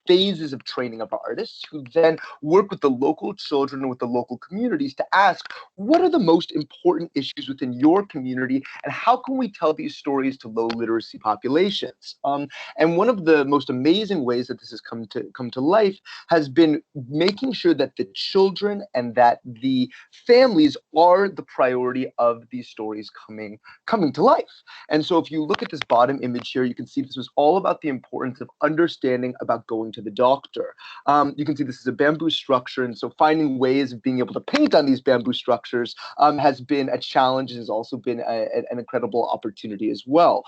phases of training of our artists who then work with the local children and with the local communities to ask, what are the most important issues within your community, and how can we tell these stories to low literacy populations? And one of the most amazing ways that this has come to life has been making sure that the children and that the families are the priority of these stories coming to life. And so if you look at this bottom image here, you can see this was all about the importance of understanding about going to the doctor. You can see this is a bamboo structure, and so finding ways of being able to paint on these bamboo structures has been a challenge, and has also been an incredible opportunity as well,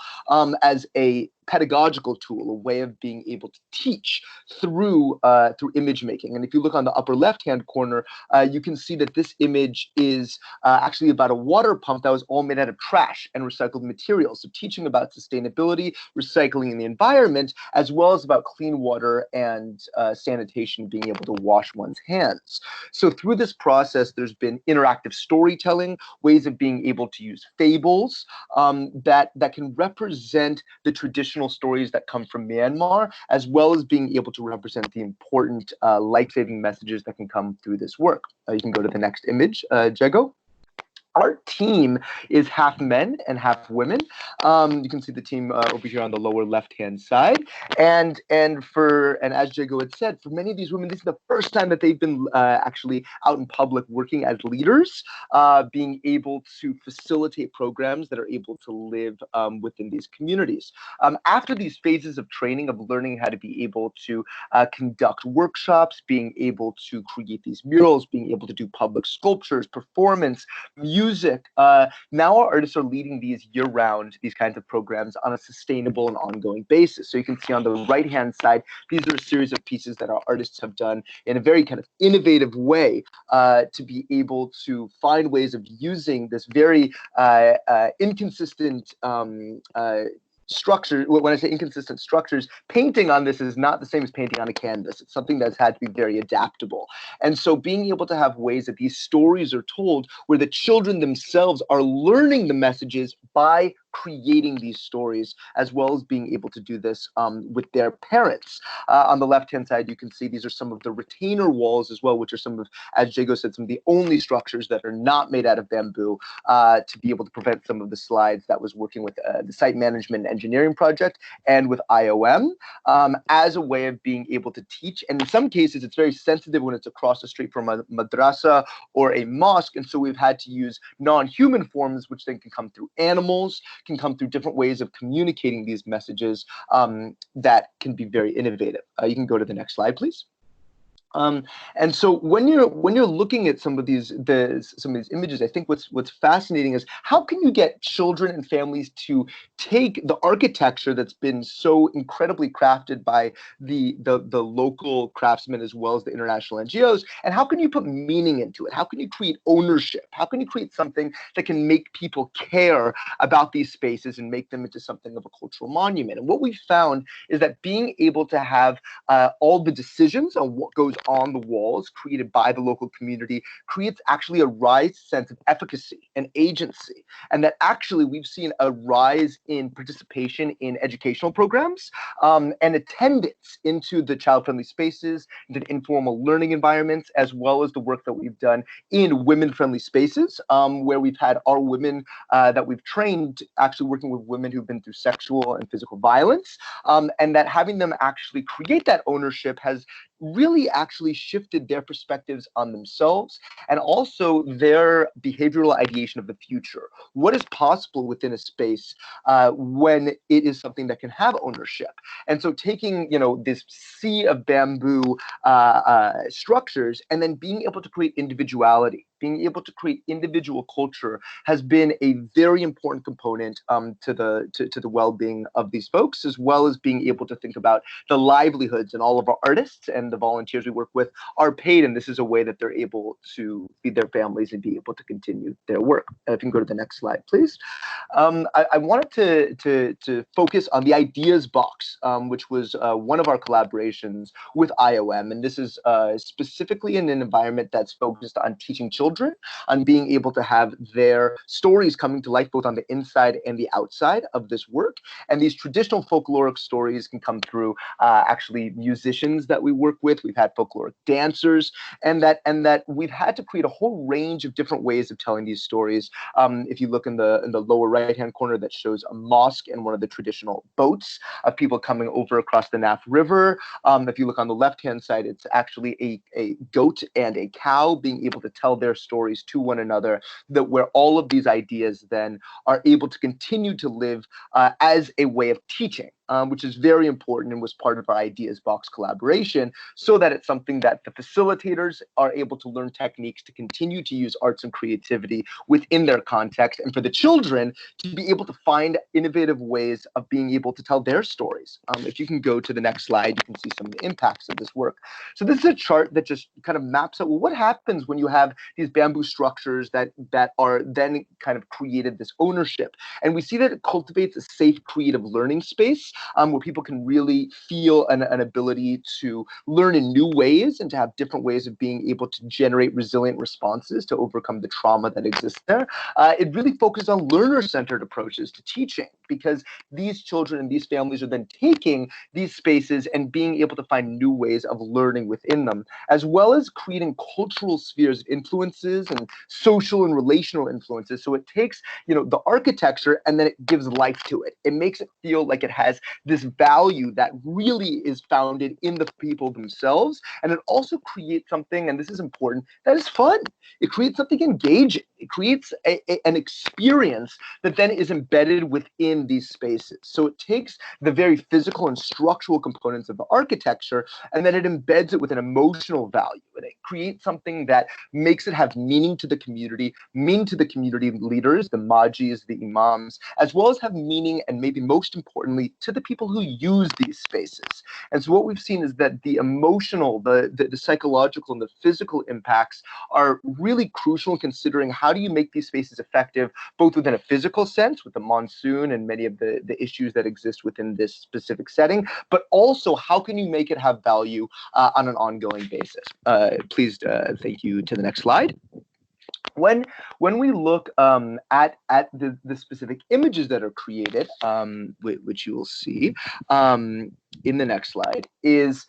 as a pedagogical tool, a way of being able to teach through image making. And if you look on the upper left-hand corner, you can see that this image is actually about a water pump that was all made out of trash and recycled materials. So teaching about sustainability, recycling in the environment, as well as about clean water and sanitation, being able to wash one's hands. So through this process, there's been interactive storytelling, ways of being able to use fables that can represent the traditional stories that come from Myanmar, as well as being able to represent the important life-saving messages that can come through this work. You can go to the next image, Jago. Our team is half men and half women. You can see the team over here on the lower left-hand side. And as Jago had said, for many of these women, this is the first time that they've been actually out in public working as leaders, being able to facilitate programs that are able to live within these communities. After these phases of training, of learning how to be able to conduct workshops, being able to create these murals, being able to do public sculptures, performance, music. Now our artists are leading these year-round, these kinds of programs on a sustainable and ongoing basis. So you can see on the right-hand side, these are a series of pieces that our artists have done in a very kind of innovative way to be able to find ways of using this very inconsistent structure, when I say inconsistent structures, painting on this is not the same as painting on a canvas. It's something that's had to be very adaptable. And so being able to have ways that these stories are told where the children themselves are learning the messages by creating these stories, as well as being able to do this with their parents. On the left-hand side, you can see these are some of the retainer walls as well, which are some of, as Jago said, some of the only structures that are not made out of bamboo to be able to prevent some of the slides. That was working with the site management and engineering project and with IOM as a way of being able to teach. And in some cases, it's very sensitive when it's across the street from a madrasa or a mosque. And so we've had to use non-human forms, which then can come through animals, can come through different ways of communicating these messages that can be very innovative. You can go to the next slide, please. And so when you're looking at some of these images, I think what's fascinating is how can you get children and families to take the architecture that's been so incredibly crafted by the local craftsmen as well as the international NGOs, and how can you put meaning into it? How can you create ownership? How can you create something that can make people care about these spaces and make them into something of a cultural monument? And what we found is that being able to have all the decisions on what goes on the walls created by the local community creates actually a rise sense of efficacy and agency. And that actually we've seen a rise in participation in educational programs and attendance into the child-friendly spaces, into informal learning environments, as well as the work that we've done in women-friendly spaces, where we've had our women that we've trained actually working with women who've been through sexual and physical violence, and that having them actually create that ownership has really actually shifted their perspectives on themselves and also their behavioral ideation of the future. What is possible within a space when it is something that can have ownership? And so taking, this sea of bamboo structures and then being able to create individuality, being able to create individual culture has been a very important component to the well-being of these folks, as well as being able to think about the livelihoods, and all of our artists and the volunteers we work with are paid, and this is a way that they're able to feed their families and be able to continue their work. If you can go to the next slide, please. I wanted to focus on the ideas box, which was one of our collaborations with IOM, and this is specifically in an environment that's focused on teaching children, on being able to have their stories coming to life both on the inside and the outside of this work. And these traditional folkloric stories can come through actually musicians that we work with. We've had folkloric dancers, and that we've had to create a whole range of different ways of telling these stories. If you look in the lower right-hand corner, that shows a mosque and one of the traditional boats of people coming over across the Naf River. If you look on the left-hand side, it's actually a goat and a cow being able to tell their stories to one another, that where all of these ideas then are able to continue to live as a way of teaching. Which is very important and was part of our Ideas Box collaboration, so that it's something that the facilitators are able to learn techniques to continue to use arts and creativity within their context, and for the children to be able to find innovative ways of being able to tell their stories. If you can go to the next slide, you can see some of the impacts of this work. So this is a chart that just kind of maps out, well, what happens when you have these bamboo structures that are then kind of created this ownership. And we see that it cultivates a safe creative learning space, where people can really feel an ability to learn in new ways and to have different ways of being able to generate resilient responses to overcome the trauma that exists there. It really focuses on learner-centered approaches to teaching, because these children and these families are then taking these spaces and being able to find new ways of learning within them, as well as creating cultural spheres of influences and social and relational influences. So it takes, the architecture and then it gives life to it. It makes it feel like it has this value that really is founded in the people themselves. And it also creates something, and this is important, that is fun. It creates something engaging. It creates an experience that then is embedded within these spaces. So it takes the very physical and structural components of the architecture, and then it embeds it with an emotional value. happening. Create something that makes it have meaning to the community, meaning to the community leaders, the majis, the imams, as well as have meaning, and maybe most importantly, to the people who use these spaces. And so what we've seen is that the emotional, the psychological, and the physical impacts are really crucial, considering how do you make these spaces effective, both within a physical sense with the monsoon and many of the issues that exist within this specific setting, but also how can you make it have value on an ongoing basis. Please, thank you. To the next slide. When we look at the specific images that are created, which you will see in the next slide, is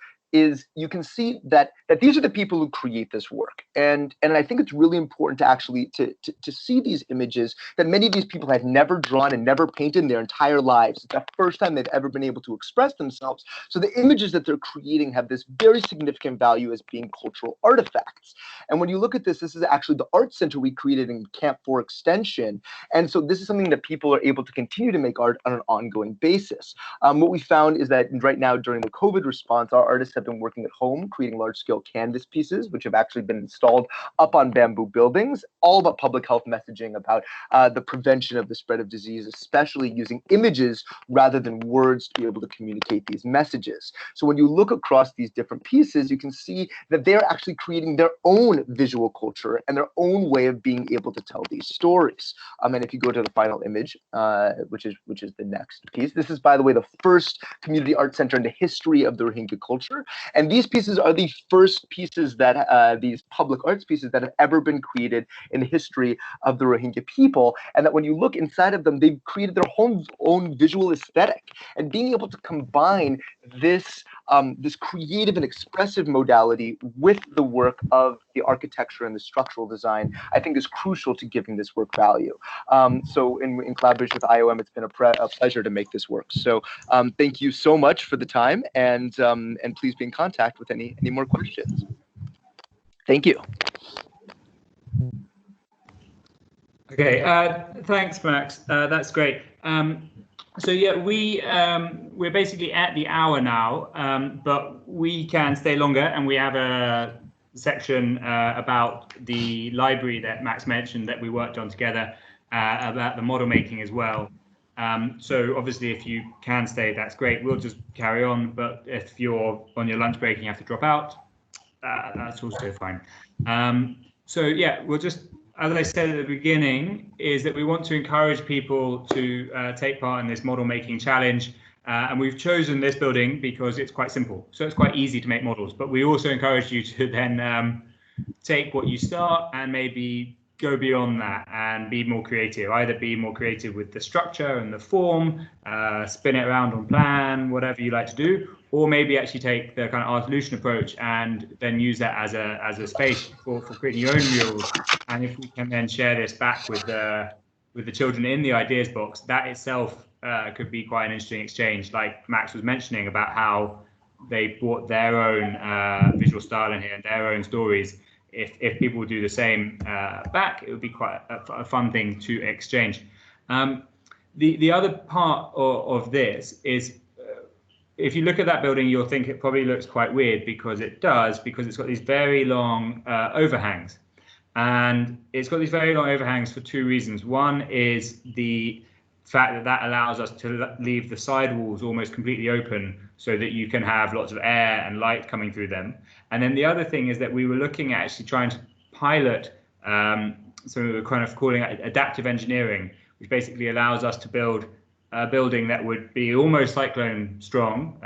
you can see that these are the people who create this work, and I think it's really important to actually to see these images that many of these people had never drawn and never painted in their entire lives. It's the first time they've ever been able to express themselves. So the images that they're creating have this very significant value as being cultural artifacts. And when you look at this is actually the art center we created in Camp 4 Extension, and so this is something that people are able to continue to make art on an ongoing basis. What we found is that right now during the COVID response, our artists have been working at home, creating large-scale canvas pieces, which have actually been installed up on bamboo buildings, all about public health messaging about the prevention of the spread of disease, especially using images rather than words to be able to communicate these messages. So when you look across these different pieces, you can see that they're actually creating their own visual culture and their own way of being able to tell these stories. And if you go to the final image, which is the next piece, this is, by the way, the first community art center in the history of the Rohingya culture. And these pieces are the first pieces that these public arts pieces that have ever been created in the history of the Rohingya people. And that when you look inside of them, they've created their own visual aesthetic. And being able to combine this this creative and expressive modality with the work of the architecture and the structural design, I think is crucial to giving this work value. So in collaboration with IOM, it's been a pleasure to make this work. So thank you so much for the time, and please be in contact with any more questions. Thank you. Okay, thanks, Max. That's great. So yeah, we're basically at the hour now, but we can stay longer, and we have a section about the library that Max mentioned that we worked on together, about the model making as well. So obviously, if you can stay, that's great. We'll just carry on. But if you're on your lunch break and you have to drop out, that's also fine. So yeah, we'll just, as I said at the beginning, is that we want to encourage people to take part in this model making challenge. And we've chosen this building because it's quite simple. So it's quite easy to make models. But we also encourage you to then take what you start and maybe go beyond that and be more creative. Either be more creative with the structure and the form, spin it around on plan, whatever you like to do, or maybe actually take the kind of art solution approach and then use that as a space for creating your own murals. And if we can then share this back with the children in the ideas box, that itself could be quite an interesting exchange. Like Max was mentioning about how they brought their own visual style in here and their own stories. If people do the same back, it would be quite a fun thing to exchange. The other part of this is, if you look at that building, you'll think it probably looks quite weird, because it does, because it's got these very long overhangs. And it's got these very long overhangs for two reasons. One is the fact that allows us to leave the side walls almost completely open so that you can have lots of air and light coming through them. And then the other thing is that we were looking at actually trying to pilot so we were kind of calling it adaptive engineering, which basically allows us to build a building that would be almost cyclone strong,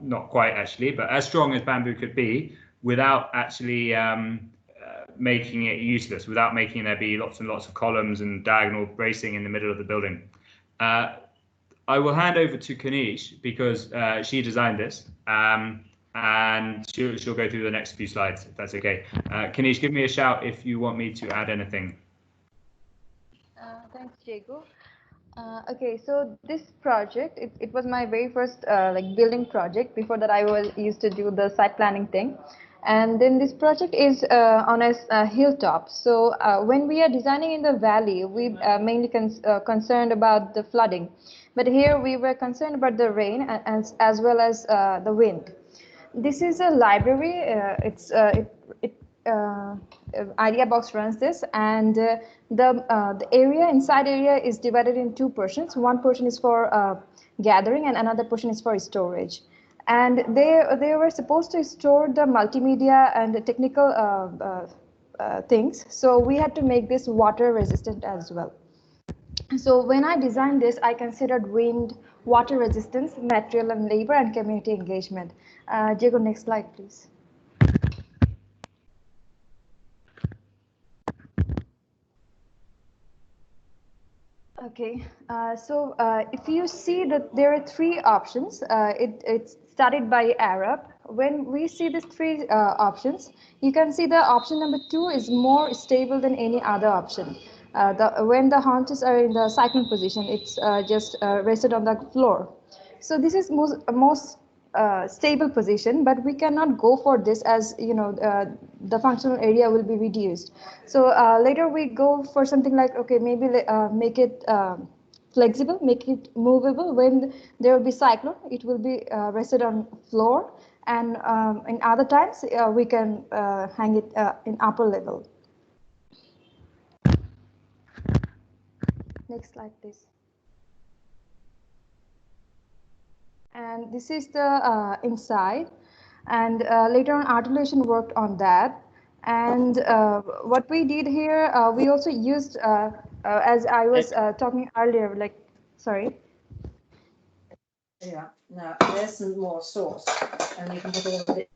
not quite actually, but as strong as bamboo could be, without actually making it useless, without making there be lots and lots of columns and diagonal bracing in the middle of the building. I will hand over to Kanish because she designed this, and she'll go through the next few slides, if that's okay. Kanish, give me a shout if you want me to add anything. Thanks, Diego. Okay, so this project, it was my very first like building project. Before that, I used to do the site planning thing. And then this project is on a hilltop. So when we are designing in the valley, we mainly concerned about the flooding. But here we were concerned about the rain as well as the wind. This is a library. It idea box runs this, and the area inside area is divided in two portions. One portion is for gathering and another portion is for storage. And they were supposed to store the multimedia and the technical things. So we had to make this water resistant as well. So when I designed this, I considered wind, water resistance, material and labor, and community engagement. Diego, next slide, please. Okay, so if you see that there are three options, it's started by Arab. When we see these three options, you can see the option number 2 is more stable than any other option. When the haunches are in the cyclone position, it's just rested on the floor. So this is most stable position, but we cannot go for this, as you know, the functional area will be reduced. So later we go for something like, okay, maybe make it flexible, make it movable. When there will be cyclone, it will be rested on floor, and in other times we can hang it in upper level. Next slide, please. And this is the inside, and later on articulation worked on that. And what we did here, we also used, as I was talking earlier, like, sorry. Yeah, no, there's some more sauce, and you can put all of it.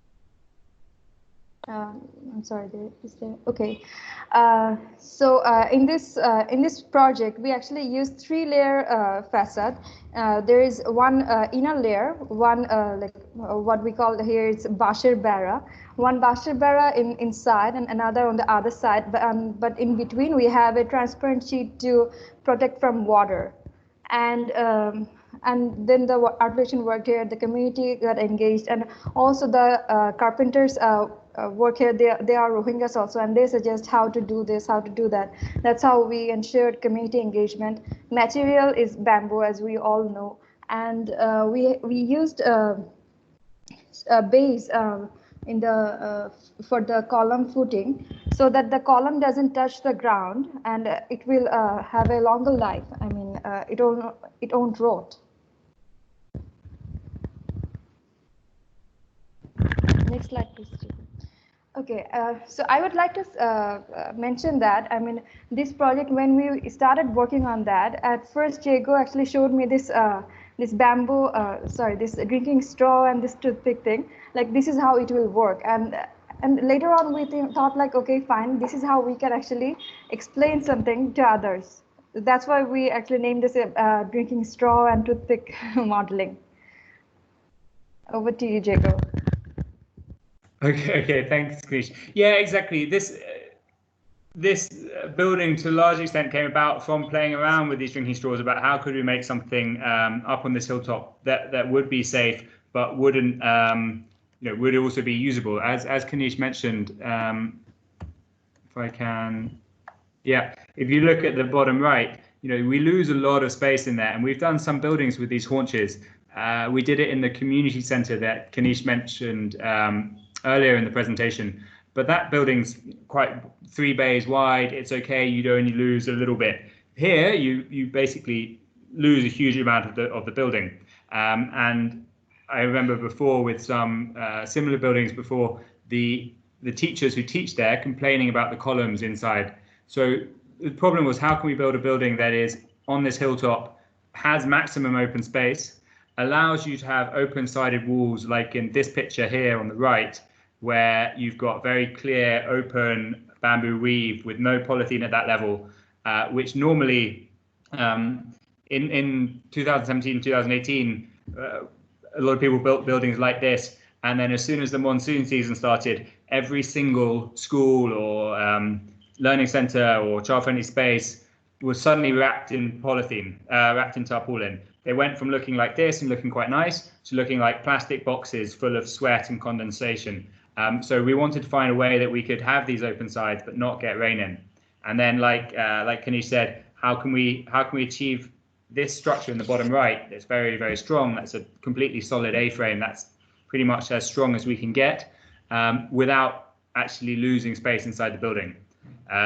I'm sorry, is there? Okay. So in this project, we actually used 3-layer facade. There is one inner layer, one what we call here is basher bara, one basher bara inside and another on the other side. But in between, we have a transparent sheet to protect from water. And then the articulation worked here, the community got engaged, and also the carpenters work here. They are Rohingyas also, and they suggest how to do this, how to do that. That's how we ensured community engagement. Material is bamboo, as we all know, and we used a base in the for the column footing, so that the column doesn't touch the ground, and it will have a longer life. I mean, it won't rot. Next slide, please. Okay, so I would like to mention that, I mean, this project, when we started working on that, at first Diego actually showed me this this bamboo, this drinking straw and this toothpick thing. Like, this is how it will work. And later on we thought like, okay, fine, this is how we can actually explain something to others. That's why we actually named this drinking straw and toothpick modeling. Over to you, Diego. Okay, thanks, Kanish. Yeah, exactly. This building to a large extent came about from playing around with these drinking straws about how could we make something up on this hilltop that would be safe but wouldn't would also be usable. As Kanish mentioned, if I can, yeah, if you look at the bottom right, we lose a lot of space in there, and we've done some buildings with these haunches. We did it in the community center that Kanish mentioned earlier in the presentation, but that building's quite 3 bays wide. It's okay, you'd only lose a little bit. Here, you basically lose a huge amount of the building. And I remember before with some similar buildings before, the teachers who teach there complaining about the columns inside. So the problem was, how can we build a building that is on this hilltop, has maximum open space, allows you to have open-sided walls, like in this picture here on the right, where you've got very clear open bamboo weave with no polythene at that level, which normally in 2017, 2018, a lot of people built buildings like this, and then as soon as the monsoon season started, every single school or learning center or child-friendly space was suddenly wrapped in polythene, wrapped in tarpaulin. They went from looking like this and looking quite nice to looking like plastic boxes full of sweat and condensation. So we wanted to find a way that we could have these open sides but not get rain in. And then, like Kanish said, how can we achieve this structure in the bottom right that's very, very strong? That's a completely solid A-frame. That's pretty much as strong as we can get, without actually losing space inside the building.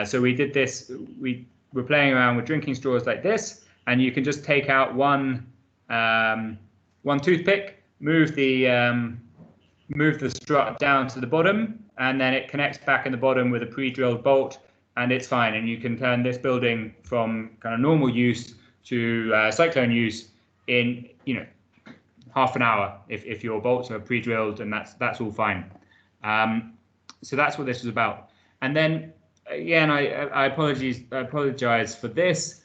So we did this, we were playing around with drinking straws like this, and you can just take out one toothpick, move the strut down to the bottom, and then it connects back in the bottom with a pre-drilled bolt, and it's fine. And you can turn this building from kind of normal use to cyclone use in, half an hour if your bolts are pre-drilled, and that's all fine. So that's what this is about. And then again, I apologize for this,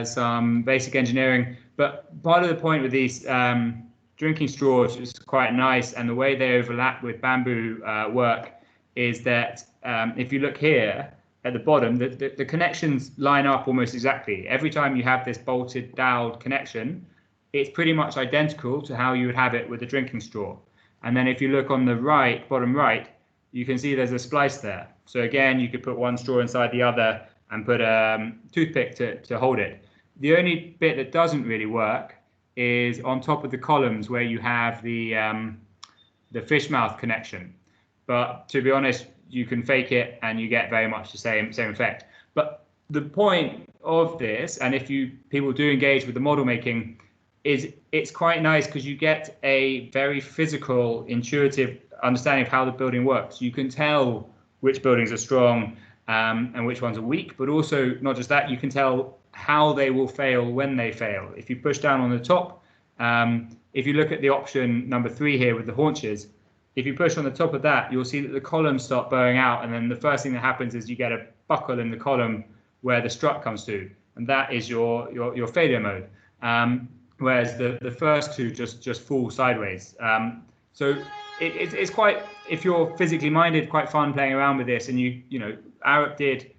some basic engineering, but part of the point with these drinking straws is quite nice, and the way they overlap with bamboo work is that if you look here at the bottom, the connections line up almost exactly. Every time you have this bolted, doweled connection, it's pretty much identical to how you would have it with a drinking straw. And then if you look on the right, bottom right, you can see there's a splice there. So again, you could put one straw inside the other and put a toothpick to hold it. The only bit that doesn't really work is on top of the columns where you have the fish mouth connection. But to be honest, you can fake it and you get very much the same effect. But the point of this, and if people do engage with the model making, is it's quite nice because you get a very physical, intuitive understanding of how the building works. You can tell which buildings are strong and which ones are weak, but also not just that, you can tell how they will fail when they fail. If you push down on the top, if you look at the option number 3 here with the haunches, if you push on the top of that, you'll see that the columns start bowing out, and then the first thing that happens is you get a buckle in the column where the strut comes to, and that is your failure mode. Whereas the first two just fall sideways. So it's quite, if you're physically minded, quite fun playing around with this. And Arup did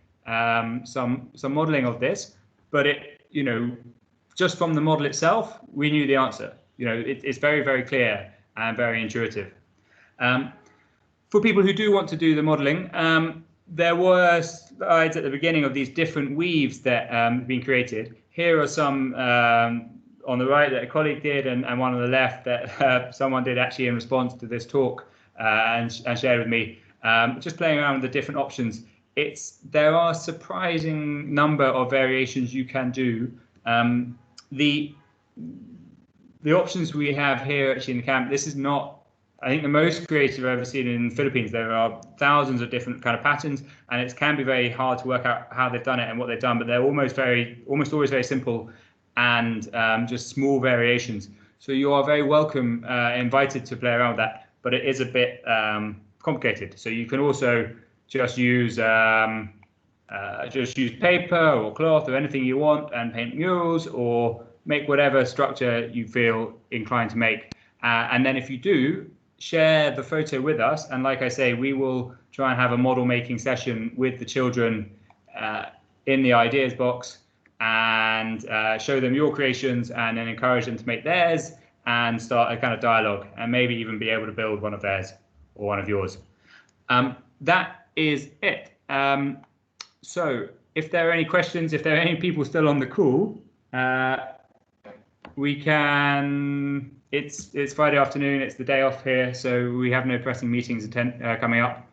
some modeling of this, but just from the model itself, we knew the answer. It's very, very clear and very intuitive. For people who do want to do the modeling, there were slides at the beginning of these different weaves that have been created. Here are some on the right that a colleague did, and one on the left that someone did actually in response to this talk and shared with me. Just playing around with the different options. There are a surprising number of variations you can do. The options we have here actually in the camp, this is not, I think, the most creative I've ever seen in the Philippines. There are thousands of different kind of patterns, and it can be very hard to work out how they've done it and what they've done, but they're almost always very simple and just small variations. So you are very welcome, invited to play around with that, but it is a bit complicated. So you can also just use paper or cloth or anything you want and paint murals or make whatever structure you feel inclined to make. And then if you do, share the photo with us. And like I say, we will try and have a model making session with the children in the ideas box and show them your creations and then encourage them to make theirs and start a kind of dialogue and maybe even be able to build one of theirs or one of yours. That is it. So if there are any questions, if there are any people still on the call, we can, it's Friday afternoon, it's the day off here, so we have no pressing meetings coming up.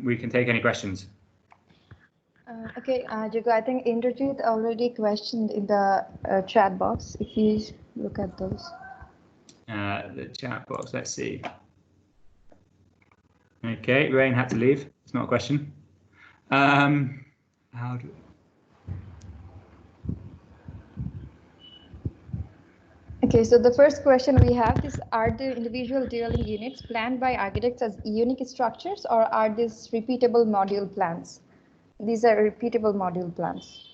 We can take any questions. Okay, Jago, I think Indrajit already questioned in the chat box, if you look at those. The chat box, let's see. Okay, Rain had to leave, it's not a question. Okay, so the first question we have is, are the individual dwelling units planned by architects as unique structures, or are these repeatable module plans? These are repeatable module plans.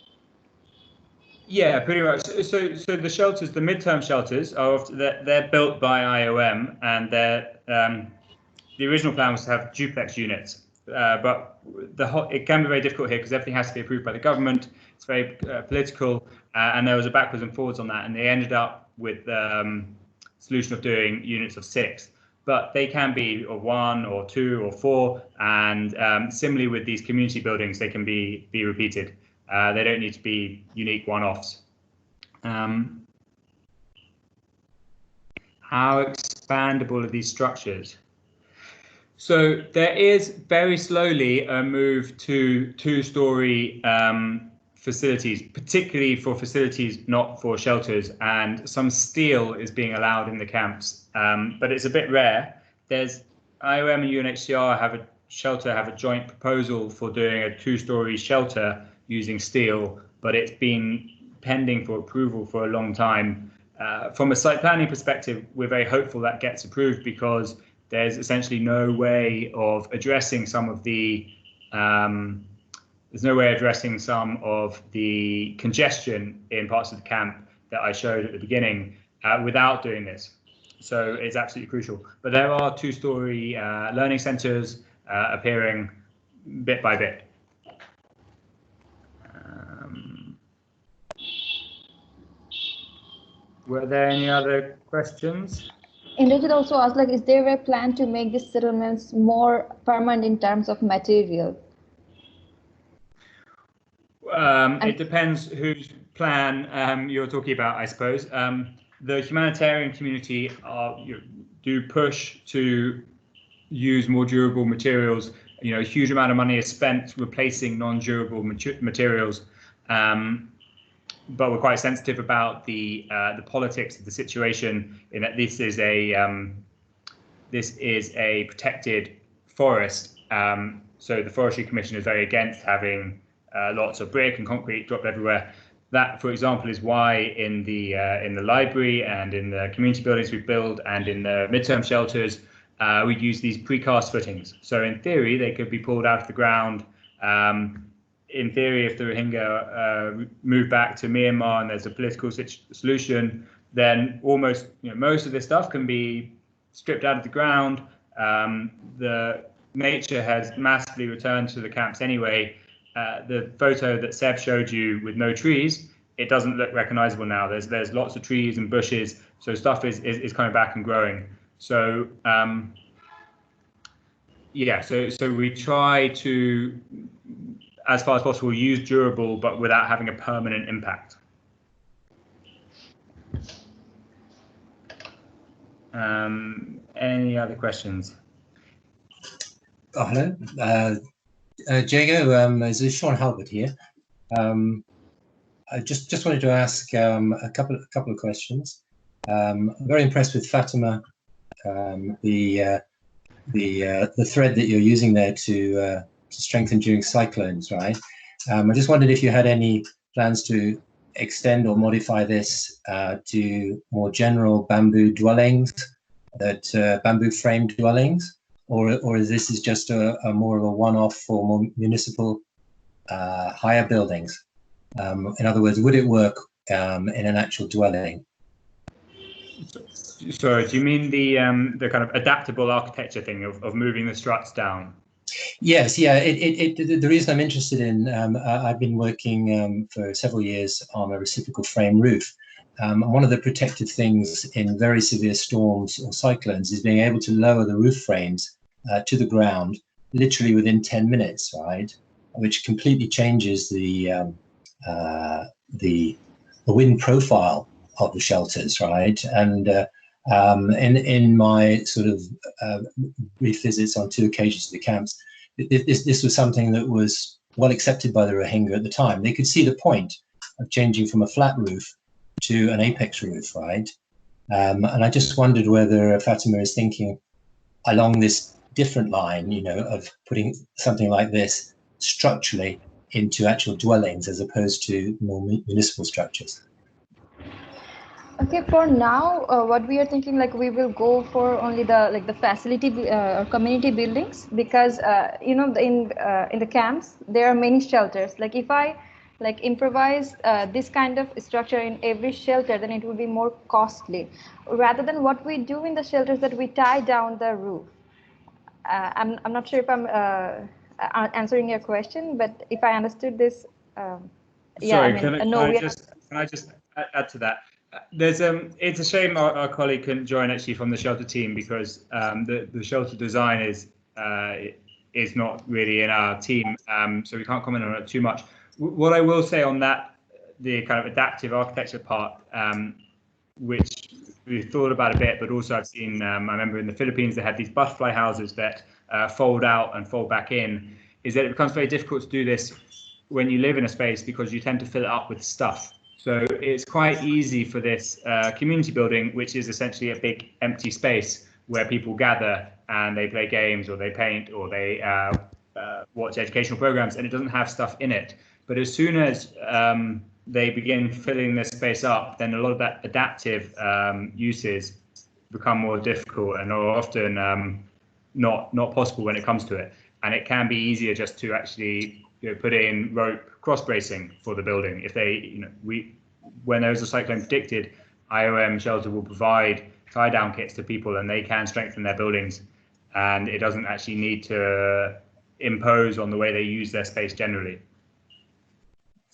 Yeah, pretty much. So the shelters, the midterm shelters, they're built by IOM, and the original plan was to have duplex units. But it can be very difficult here because everything has to be approved by the government. It's very political, and there was a backwards and forwards on that, and they ended up with the solution of doing units of 6. But they can be of 1 or 2 or 4, and similarly with these community buildings, they can be repeated. They don't need to be unique one-offs. How expandable are these structures? So there is very slowly a move to two-story facilities, particularly for facilities not for shelters, and some steel is being allowed in the camps, but it's a bit rare. There's IOM and UNHCR have a joint proposal for doing a two-story shelter using steel, but it's been pending for approval for a long time. From a site planning perspective, we're very hopeful that gets approved because there's essentially no way of addressing some of the congestion in parts of the camp that I showed at the beginning without doing this. So it's absolutely crucial. But there are two-story learning centres appearing bit by bit. Were there any other questions? Indrajit also asked, like, is there a plan to make these settlements more permanent in terms of material? It depends whose plan you're talking about, I suppose. The humanitarian community do push to use more durable materials. You know, a huge amount of money is spent replacing non-durable materials, but we're quite sensitive about the politics of the situation. In that this is a protected forest, so the Forestry Commission is very against having lots of brick and concrete dropped everywhere. That, for example, is why in the library and in the community buildings we build and in the midterm shelters, we use these precast footings. So in theory, they could be pulled out of the ground. In theory, if the Rohingya move back to Myanmar and there's a political solution, then almost most of this stuff can be stripped out of the ground. The nature has massively returned to the camps anyway. The photo that Seb showed you with no trees, it doesn't look recognizable now. There's lots of trees and bushes, so stuff is coming back and growing. So yeah, so we try to, as far as possible, use durable, but without having a permanent impact. Any other questions? Oh, hello. Jago, this is Sean Halbert here. I just wanted to ask a couple of questions. I'm very impressed with Fatima, the thread that you're using there to strengthen during cyclones, right? I just wondered if you had any plans to extend or modify this to more general bamboo dwellings, bamboo framed dwellings, or is this just a more of a one-off for more municipal higher buildings? In other words, would it work in an actual dwelling? Sorry, do you mean the kind of adaptable architecture thing of moving the struts down? Yes, yeah. The reason I'm interested in, I've been working for several years on a reciprocal frame roof. One of the protective things in very severe storms or cyclones is being able to lower the roof frames to the ground literally within 10 minutes, right? Which completely changes the wind profile of the shelters, right? And in my sort of brief visits on 2 occasions to the camps, this was something that was well accepted by the Rohingya at the time. They could see the point of changing from a flat roof to an apex roof, right? And I just wondered whether Fatima is thinking along this different line, of putting something like this structurally into actual dwellings as opposed to more municipal structures. Okay, for now, what we are thinking, like, we will go for only the facility or community buildings, because in the camps there are many shelters. Like, if I improvise this kind of structure in every shelter, then it will be more costly. Rather than what we do in the shelters, that we tie down the roof. I'm not sure if I'm answering your question, but if I understood this, Sorry, can I just add to that? It's a shame our colleague couldn't join actually from the shelter team, because the shelter design is not really in our team, so we can't comment on it too much. What I will say on that, the kind of adaptive architecture part, which we've thought about a bit, but also I've seen, I remember in the Philippines they had these butterfly houses that fold out and fold back in, is that it becomes very difficult to do this when you live in a space because you tend to fill it up with stuff. So it's quite easy for this community building, which is essentially a big empty space where people gather and they play games or they paint or they watch educational programs, and it doesn't have stuff in it. But as soon as they begin filling this space up, then a lot of that adaptive uses become more difficult and are often not possible when it comes to it. And it can be easier just to actually put in rope cross bracing for the building. If they, when there is a cyclone predicted, IOM shelter will provide tie down kits to people, and they can strengthen their buildings, and it doesn't actually need to impose on the way they use their space generally.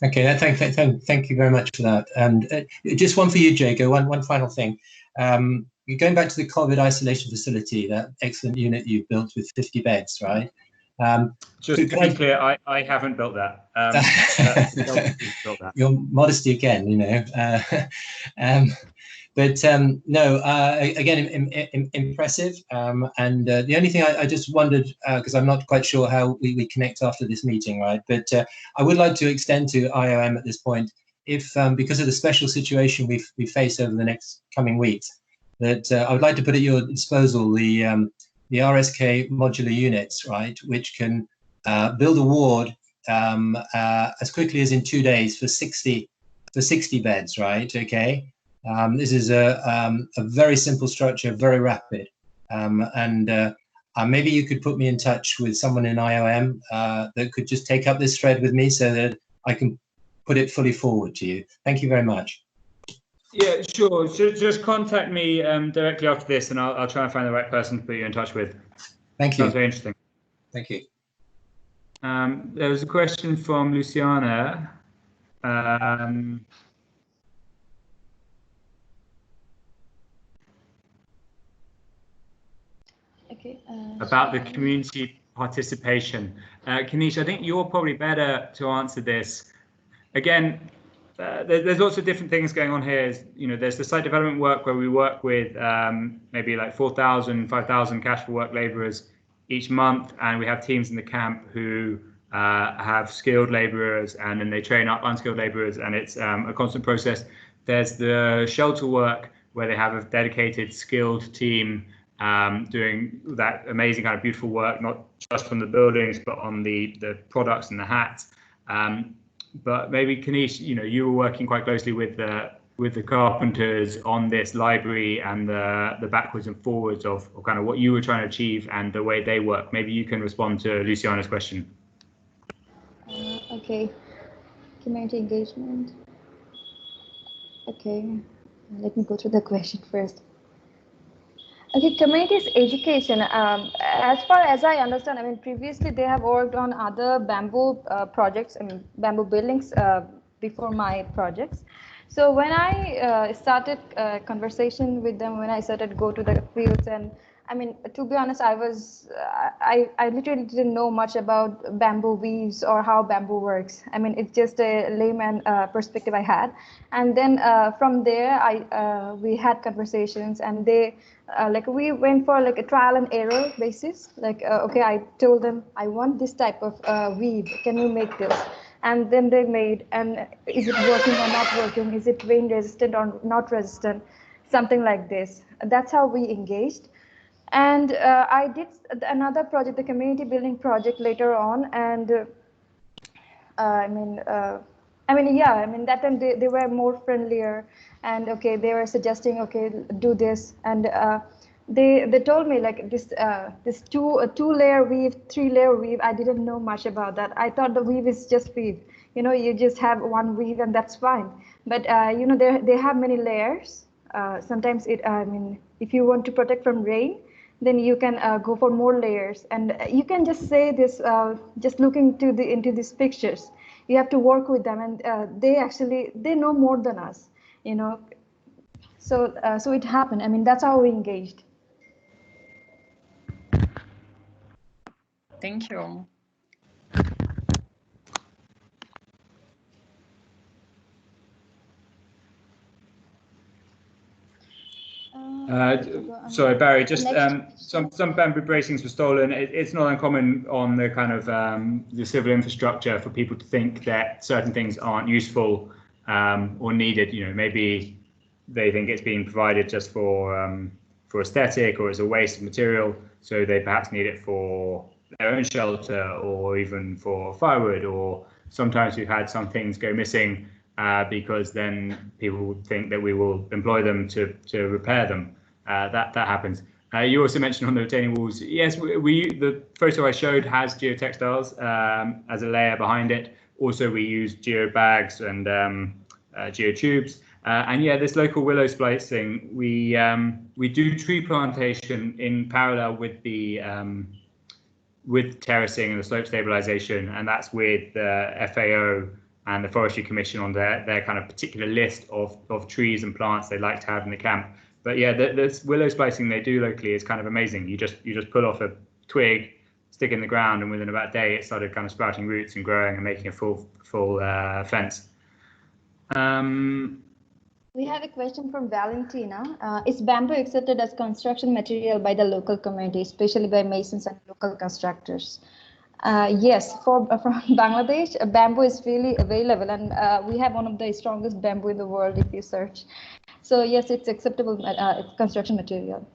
Okay, thank you very much for that. And just one for you, Jago, one final thing. You're going back to the COVID isolation facility, that excellent unit you built with 50 beds, right? Just to be clear, I haven't built that. Built that. Your modesty again, but no, again, impressive. And the only thing I just wondered, because I'm not quite sure how we connect after this meeting, right? But I would like to extend to IOM at this point, if because of the special situation we face over the next coming weeks, that I would like to put at your disposal the RSK modular units, right, which can build a ward as quickly as in 2 days for 60 beds, right? Okay. This is a very simple structure, very rapid, and maybe you could put me in touch with someone in IOM that could just take up this thread with me so that I can put it fully forward to you. Thank you very much. Yeah, sure. Just contact me directly after this, and I'll try and find the right person to put you in touch with. Thank you. Sounds very interesting. Thank you. There was a question from Luciana. Okay. About the community participation. Kanish, I think you're probably better to answer this. Again, there's lots of different things going on here. There's the site development work where we work with maybe like 4,000, 5,000 cash for work laborers each month, and we have teams in the camp who have skilled laborers, and then they train up unskilled laborers, and it's a constant process. There's the shelter work where they have a dedicated skilled team doing that amazing kind of beautiful work, not just on the buildings, but on the products and the hats. But maybe Kanish, you were working quite closely with the carpenters on this library and the backwards and forwards of kind of what you were trying to achieve and the way they work. Maybe you can respond to Luciana's question. Okay, community engagement. Okay, let me go through the question first. Okay, communities education. As far as I understand, I mean, previously they have worked on other bamboo projects, bamboo buildings before my projects. So when I started conversation with them, when I started go to the fields, and I mean, to be honest, I literally didn't know much about bamboo weaves or how bamboo works. I mean, it's just a layman perspective I had. And then from there, we had conversations, and they, we went for like a trial and error basis. Okay, I told them, I want this type of weave. Can you make this? And then they made, and is it working or not working? Is it rain resistant or not resistant? Something like this. That's how we engaged. And I did another project, the community building project later on. And that time they were more friendlier, and okay, they were suggesting, okay, do this. And they told me like this two-layer weave, 3-layer weave. I didn't know much about that. I thought the weave is just weave. You just have one weave and that's fine. But they have many layers. Sometimes if you want to protect from rain, then you can go for more layers. And you can just say this, just looking into these pictures. You have to work with them, and they know more than us. So it happened. I mean, that's how we engaged. Thank you. Sorry, Barry, just some bamboo bracings were stolen. It's not uncommon on the kind of the civil infrastructure for people to think that certain things aren't useful or needed. You know, maybe they think it's being provided just for aesthetic or as a waste of material, so they perhaps need it for their own shelter or even for firewood. Or sometimes we've had some things go missing because then people think that we will employ them to repair them. That happens. You also mentioned on the retaining walls. Yes, the photo I showed has geotextiles as a layer behind it. Also, we use geo bags and geotubes. And yeah, this local willow splicing, we do tree plantation in parallel with the with terracing and the slope stabilization, and that's with the FAO and the Forestry Commission on their kind of particular list of trees and plants they'd like to have in the camp. But yeah, this willow splicing they do locally is kind of amazing. You just pull off a twig, stick it in the ground, and within about a day it started kind of sprouting roots and growing and making a full fence. We have a question from Valentina. Is bamboo accepted as construction material by the local community, especially by masons and local constructors? Yes, from Bangladesh, bamboo is freely available, and we have one of the strongest bamboo in the world if you search. So yes, it's acceptable construction material.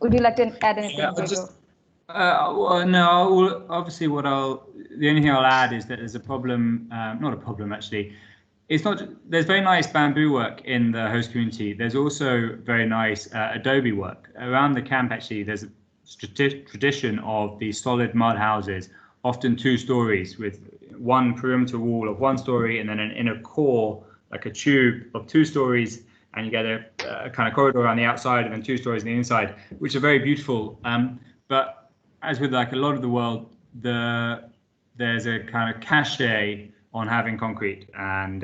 Would you like to add anything? Yeah, well, no. Obviously, the only thing I'll add is that there's a problem. Not a problem, actually. It's not. There's very nice bamboo work in the host community. There's also very nice adobe work around the camp. Actually, there's a tradition of these solid mud houses, often 2 stories, with one perimeter wall of 1 story and then an inner core, like a tube of 2 stories, and you get a kind of corridor around the outside and then 2 stories on the inside, which are very beautiful. But as with like a lot of the world, there's a kind of cachet on having concrete, and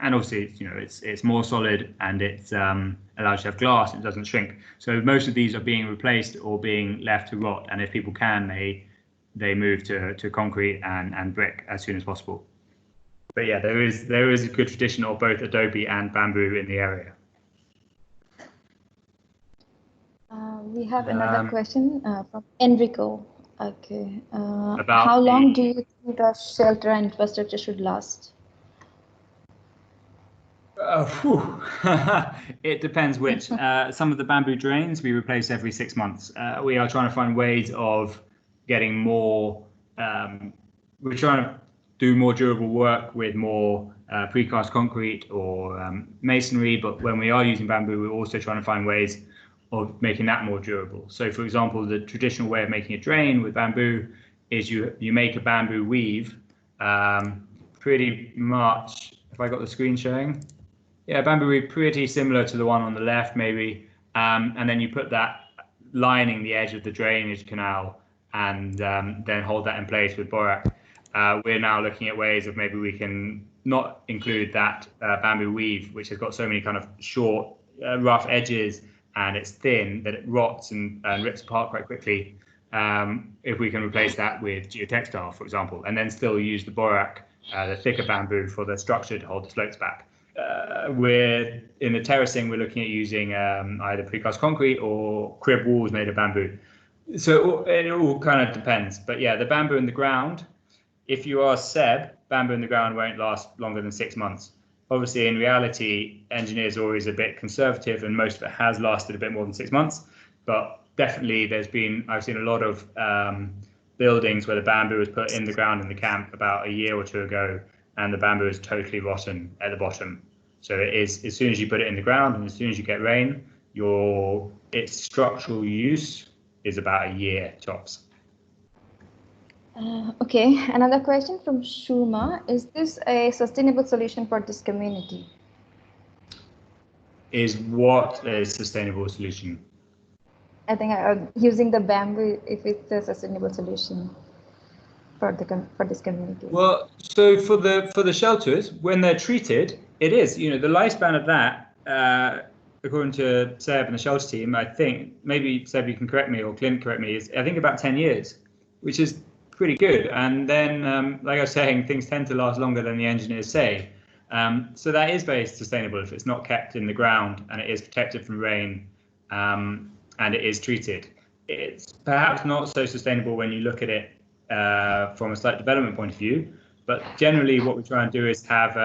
obviously it's more solid and it's allows you to have glass and it doesn't shrink. So most of these are being replaced or being left to rot, and if people can, they move to concrete and brick as soon as possible. But yeah, there is a good tradition of both adobe and bamboo in the area. We have another question from Enrico. Okay. About how long do you think the shelter and infrastructure should last? It depends which. Some of the bamboo drains we replace every 6 months. We are trying to find ways of getting more. We're trying to do more durable work with more precast concrete or masonry. But when we are using bamboo, we're also trying to find ways of making that more durable. So, for example, the traditional way of making a drain with bamboo is you make a bamboo weave, pretty much. If I got the screen showing. Yeah, bamboo weave pretty similar to the one on the left, maybe, and then you put that lining the edge of the drainage canal, and then hold that in place with borax. We're now looking at ways of maybe we can not include that bamboo weave, which has got so many kind of short, rough edges, and it's thin that it rots and rips apart quite quickly. If we can replace that with geotextile, for example, and then still use the borax, the thicker bamboo, for the structure to hold the slopes back. We're in the terracing, we're looking at using either precast concrete or crib walls made of bamboo. So it all kind of depends. But yeah, the bamboo in the ground, if you are Seb, bamboo in the ground won't last longer than 6 months. Obviously, in reality, engineers are always a bit conservative, and most of it has lasted a bit more than 6 months. But definitely, I've seen a lot of buildings where the bamboo was put in the ground in the camp about a year or 2 ago, and the bamboo is totally rotten at the bottom. So it is, as soon as you put it in the ground and as soon as you get rain, its structural use is about a year tops. Okay, another question from Shuma. Is this a sustainable solution for this community? Is what a sustainable solution? I think using the bamboo, if it's a sustainable solution for this community. Well, so for the shelters, when they're treated, it is. The lifespan of that, according to Seb and the shelter team, I think, maybe Seb, you can correct me, or Clint correct me, is I think about 10 years, which is pretty good. And then, like I was saying, things tend to last longer than the engineers say. So that is very sustainable if it's not kept in the ground and it is protected from rain, and it is treated. It's perhaps not so sustainable when you look at it from a site development point of view, but generally what we try and do is have,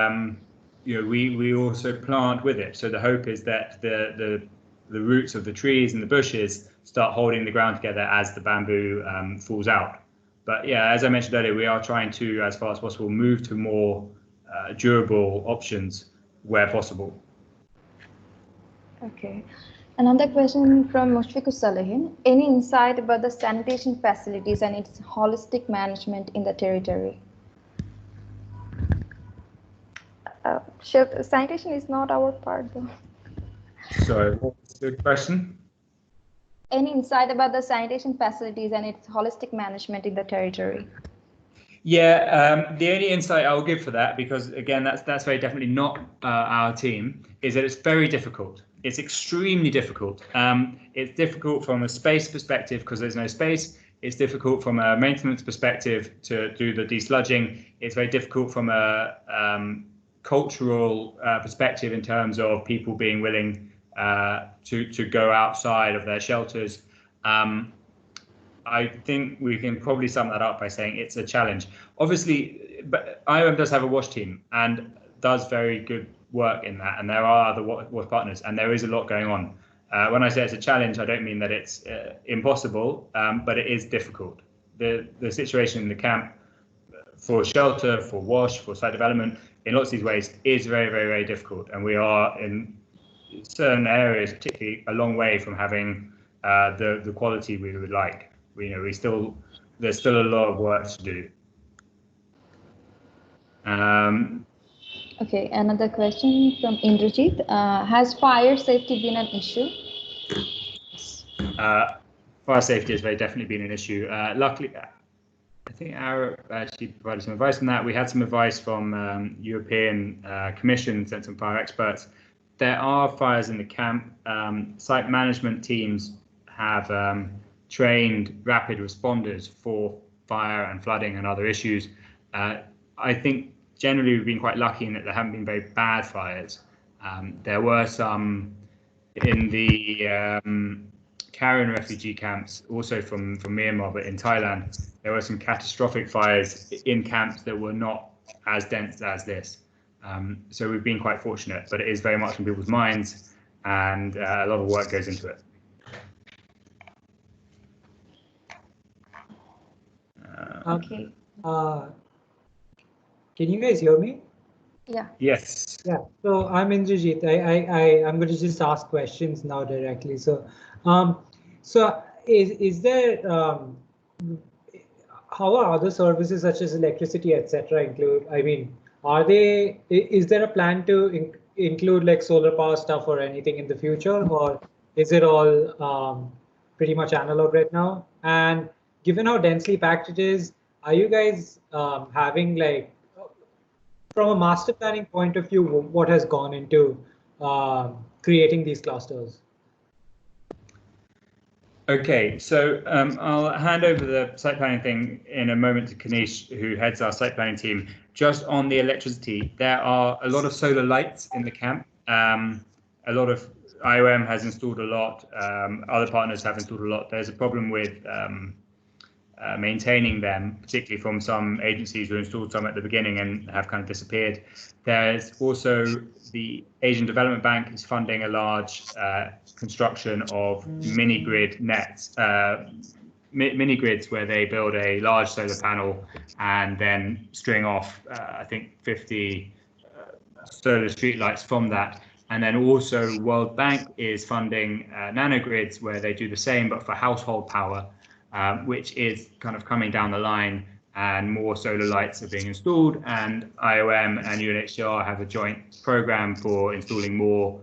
we also plant with it. So the hope is that the roots of the trees and the bushes start holding the ground together as the bamboo falls out. But yeah, as I mentioned earlier, we are trying to, as far as possible, move to more durable options where possible. Okay. Another question from Mushfiqur Salehin. Any insight about the sanitation facilities and its holistic management in the territory? Sanitation is not our part though. Sorry, what's the question? Any insight about the sanitation facilities and its holistic management in the territory? Yeah, the only insight I'll give for that, because again, that's very definitely not our team, is that it's very difficult. It's extremely difficult. It's difficult from a space perspective because there's no space. It's difficult from a maintenance perspective to do the desludging. It's very difficult from a cultural perspective in terms of people being willing to go outside of their shelters. I think we can probably sum that up by saying it's a challenge. Obviously, but IOM does have a WASH team and does very good work in that, and there are other WASH partners, and there is a lot going on. When I say it's a challenge, I don't mean that it's impossible, but it is difficult. The situation in the camp for shelter, for WASH, for site development, in lots of these ways, is very, very, very difficult, and we are in certain areas, particularly a long way from having the quality we would like. There's still a lot of work to do. Okay, another question from Indrajit. Has fire safety been an issue? Fire safety has very definitely been an issue. Luckily, I think Arab actually provided some advice on that. We had some advice from European Commission, sent some fire experts. There are fires in the camp. Site management teams have trained rapid responders for fire and flooding and other issues. I think generally we've been quite lucky in that there haven't been very bad fires. There were some in the Karen refugee camps, also from Myanmar, but in Thailand, there were some catastrophic fires in camps that were not as dense as this. So we've been quite fortunate, but it is very much in people's minds, and a lot of work goes into it. Okay. Can you guys hear me? Yeah. Yes. Yeah. So I'm Indrajit. I'm going to just ask questions now directly. So, is there how are other services such as electricity, etc. include? I mean, is there a plan to include like solar power stuff or anything in the future, or is it all pretty much analog right now? And given how densely packed it is, are you guys having like, from a master planning point of view, what has gone into creating these clusters? Okay, so I'll hand over the site planning thing in a moment to Kanish, who heads our site planning team. Just on the electricity, there are a lot of solar lights in the camp. A lot of IOM has installed a lot. Other partners have installed a lot. There's a problem with maintaining them, particularly from some agencies who installed some at the beginning and have kind of disappeared. There's also the Asian Development Bank is funding a large construction of mini grid nets, mini grids where they build a large solar panel and then string off, I think, 50 solar streetlights from that. And then also World Bank is funding nanogrids where they do the same, but for household power, which is kind of coming down the line, and more solar lights are being installed, and IOM and UNHCR have a joint program for installing more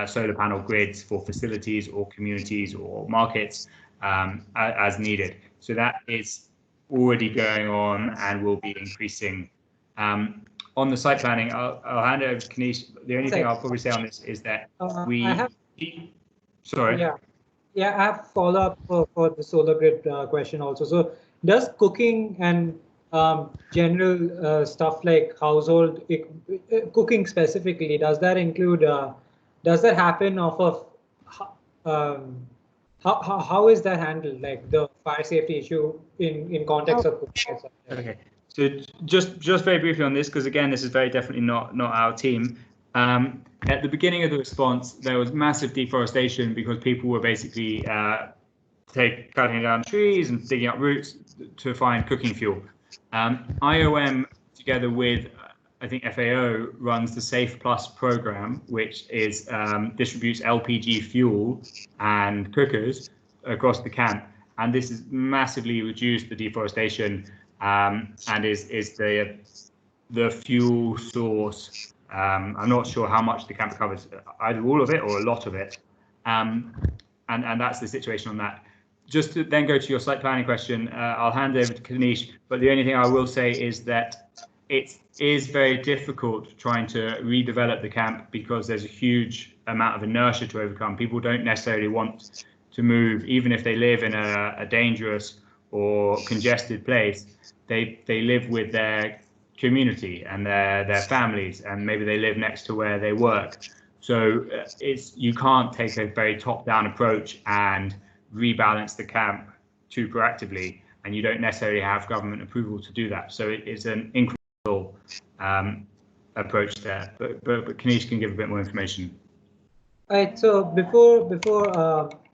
solar panel grids for facilities or communities or markets as needed. So that is already going on and will be increasing. On the site planning, I'll hand it over to Kanish. The only thing I'll probably say on this is that sorry. Yeah, I have follow-up for the solar grid question also. So does cooking and general stuff like household cooking specifically, does that include, does that happen off of, how is that handled, like the fire safety issue in context of cooking? Okay, so just very briefly on this, because again, this is very definitely not our team. At the beginning of the response, there was massive deforestation because people were basically cutting down trees and digging up roots to find cooking fuel. IOM, together with I think FAO, runs the Safe Plus program, which is distributes LPG fuel and cookers across the camp, and this has massively reduced the deforestation and is the fuel source. I'm not sure how much the camp covers, either all of it or a lot of it, and that's the situation on that. Just to then go to your site planning question, I'll hand over to Kanish, but the only thing I will say is that it is very difficult trying to redevelop the camp because there's a huge amount of inertia to overcome. People don't necessarily want to move, even if they live in a dangerous or congested place. They live with their community and their families, and maybe they live next to where they work. So you can't take a very top-down approach and rebalance the camp too proactively, and you don't necessarily have government approval to do that. So it is an incremental approach there. But Kanish can give a bit more information. All right. So before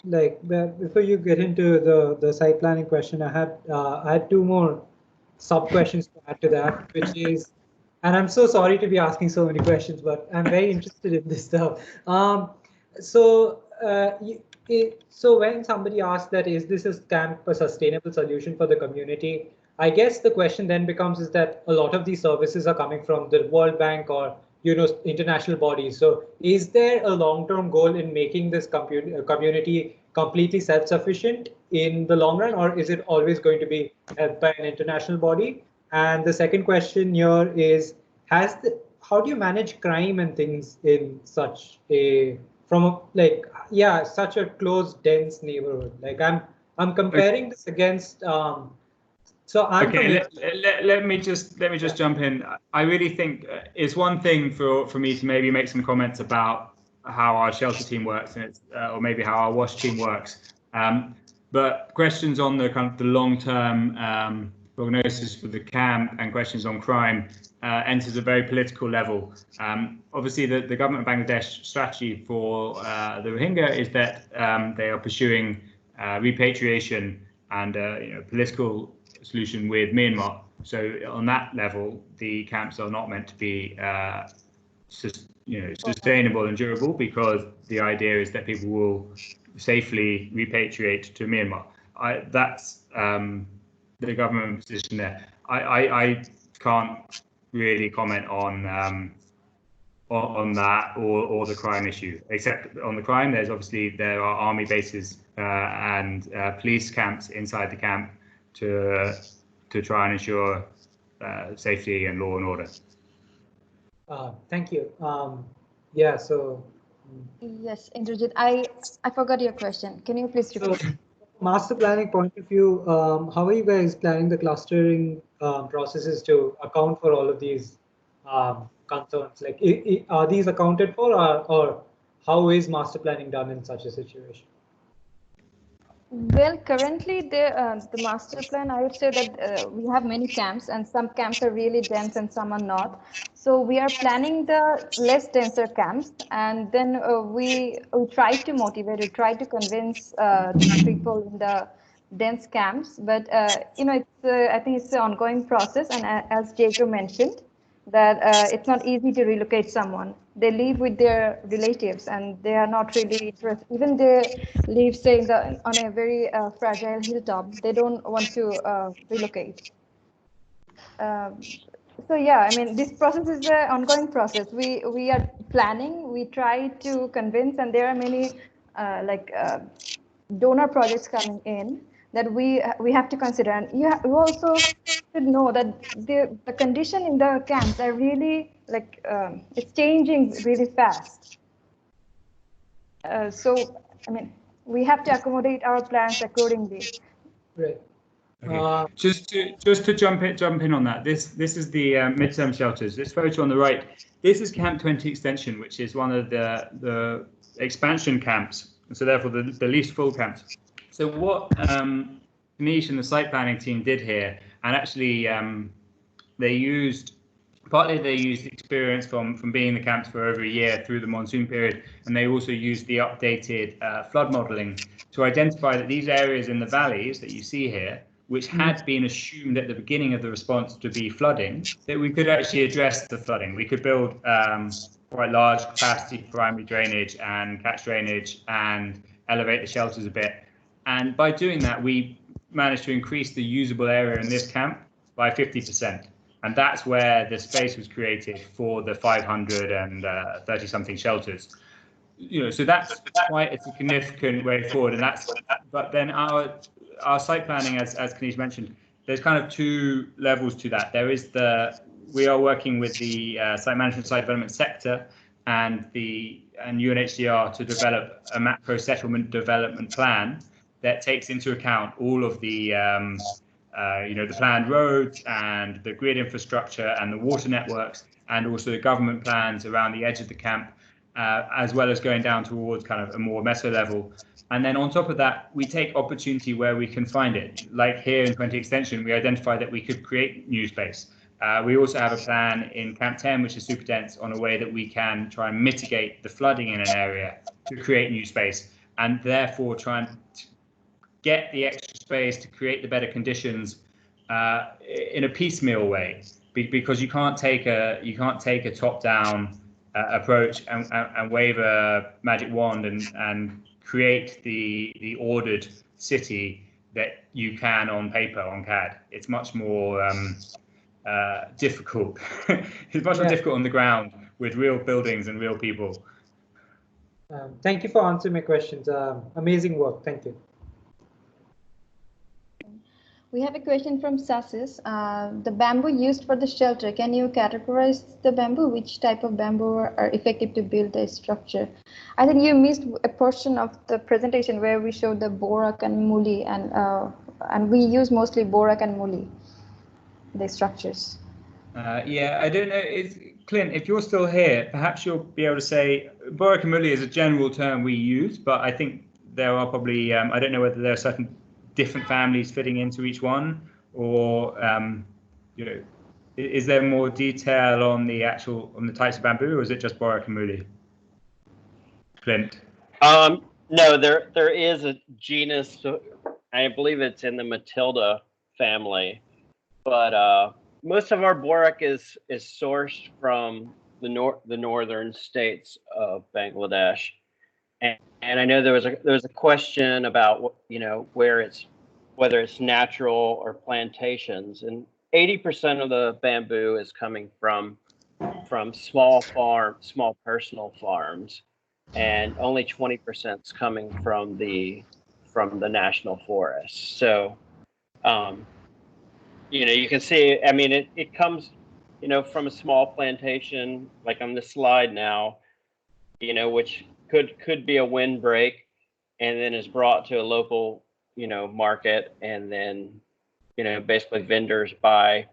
you get into the site planning question, I had two more sub questions to add to that, which is, and I'm so sorry to be asking so many questions, but I'm very interested in this stuff. So when somebody asks that, is this camp a sustainable solution for the community? I guess the question then becomes is that a lot of these services are coming from the World Bank or international bodies. So is there a long-term goal in making this community completely self-sufficient in the long run, or is it always going to be helped by an international body? And the second question here is, how do you manage crime and things in such a such a close, dense neighborhood? Like I'm comparing this against. Let me just jump in. I really think it's one thing for me to maybe make some comments about how our shelter team works, and or maybe how our WASH team works. But questions on the kind of the long-term prognosis for the camp and questions on crime enters a very political level. Obviously, the government of Bangladesh strategy for the Rohingya is that they are pursuing repatriation and political solution with Myanmar. So on that level, the camps are not meant to be sustainable and durable, because the idea is that people will safely repatriate to Myanmar. That's the government position there. I can't really comment on that or the crime issue. Except on the crime, there are army bases and police camps inside the camp to try and ensure safety and law and order. Thank you. So. Yes, Indrajit, I forgot your question. Can you please repeat? So, master planning point of view, how are you guys planning the clustering processes to account for all of these concerns? Like, are these accounted for, or how is master planning done in such a situation? Well, currently the master plan, I would say that we have many camps, and some camps are really dense and some are not. So we are planning the less denser camps, and then we try to motivate, we try to convince people in the dense camps. But I think it's an ongoing process, and as Jacob mentioned, that it's not easy to relocate someone. They live with their relatives, and they are not really interested. Even they live, say, on a very fragile hilltop, they don't want to relocate. So yeah, I mean, this process is an ongoing process. We are planning, we try to convince, and there are many donor projects coming in that we have to consider. And you also should know that the condition in the camps are really it's changing really fast. So I mean, we have to accommodate our plans accordingly. Right. Okay. Just to jump in on that, this is the midterm shelters. This photo on the right, this is Camp 20 Extension, which is one of the expansion camps, and so therefore the least full camps. So what Kanish and the site planning team did here, and actually they used experience from being in the camps for over a year through the monsoon period, and they also used the updated flood modelling to identify that these areas in the valleys that you see here, which had been assumed at the beginning of the response to be flooding, that we could actually address the flooding. We could build quite large capacity primary drainage and catch drainage and elevate the shelters a bit. And by doing that, we managed to increase the usable area in this camp by 50%. And that's where the space was created for the 530 something shelters. So that's quite a significant way forward. And but then our site planning, as Kanish mentioned, there's kind of two levels to that. We are working with the site management, site development sector and UNHCR to develop a macro settlement development plan that takes into account all of the the planned roads and the grid infrastructure and the water networks, and also the government plans around the edge of the camp, as well as going down towards kind of a more meso level. And then on top of that, we take opportunity where we can find it. Like here in 20 Extension, we identified that we could create new space. We also have a plan in Camp 10, which is super dense, on a way that we can try and mitigate the flooding in an area to create new space, and therefore try and get the extra space to create the better conditions in a piecemeal way, because you can't take a top-down approach and wave a magic wand and create the ordered city that you can on paper on CAD. It's much more difficult. It's much more difficult on the ground with real buildings and real people. Thank you for answering my questions. Amazing work. Thank you. We have a question from Sasis. The bamboo used for the shelter, can you categorize the bamboo? Which type of bamboo are effective to build a structure? I think you missed a portion of the presentation where we showed the borak and muli, and we use mostly borak and muli, the structures. I don't know. Clint, if you're still here, perhaps you'll be able to say borak and muli is a general term we use, but I think there are probably, I don't know whether there are certain different families fitting into each one, or is there more detail on the types of bamboo, or is it just borak and muli? Clint? No, there is a genus. I believe it's in the Matilda family, but most of our borak is sourced from the northern states of Bangladesh. And I know there was a question about whether it's natural or plantations, and 80% of the bamboo is coming from small personal farms, and only 20% is coming from the national forest. So you can see, I mean, it comes from a small plantation, like on this slide now, which could be a windbreak, and then is brought to a local market, and then basically vendors buy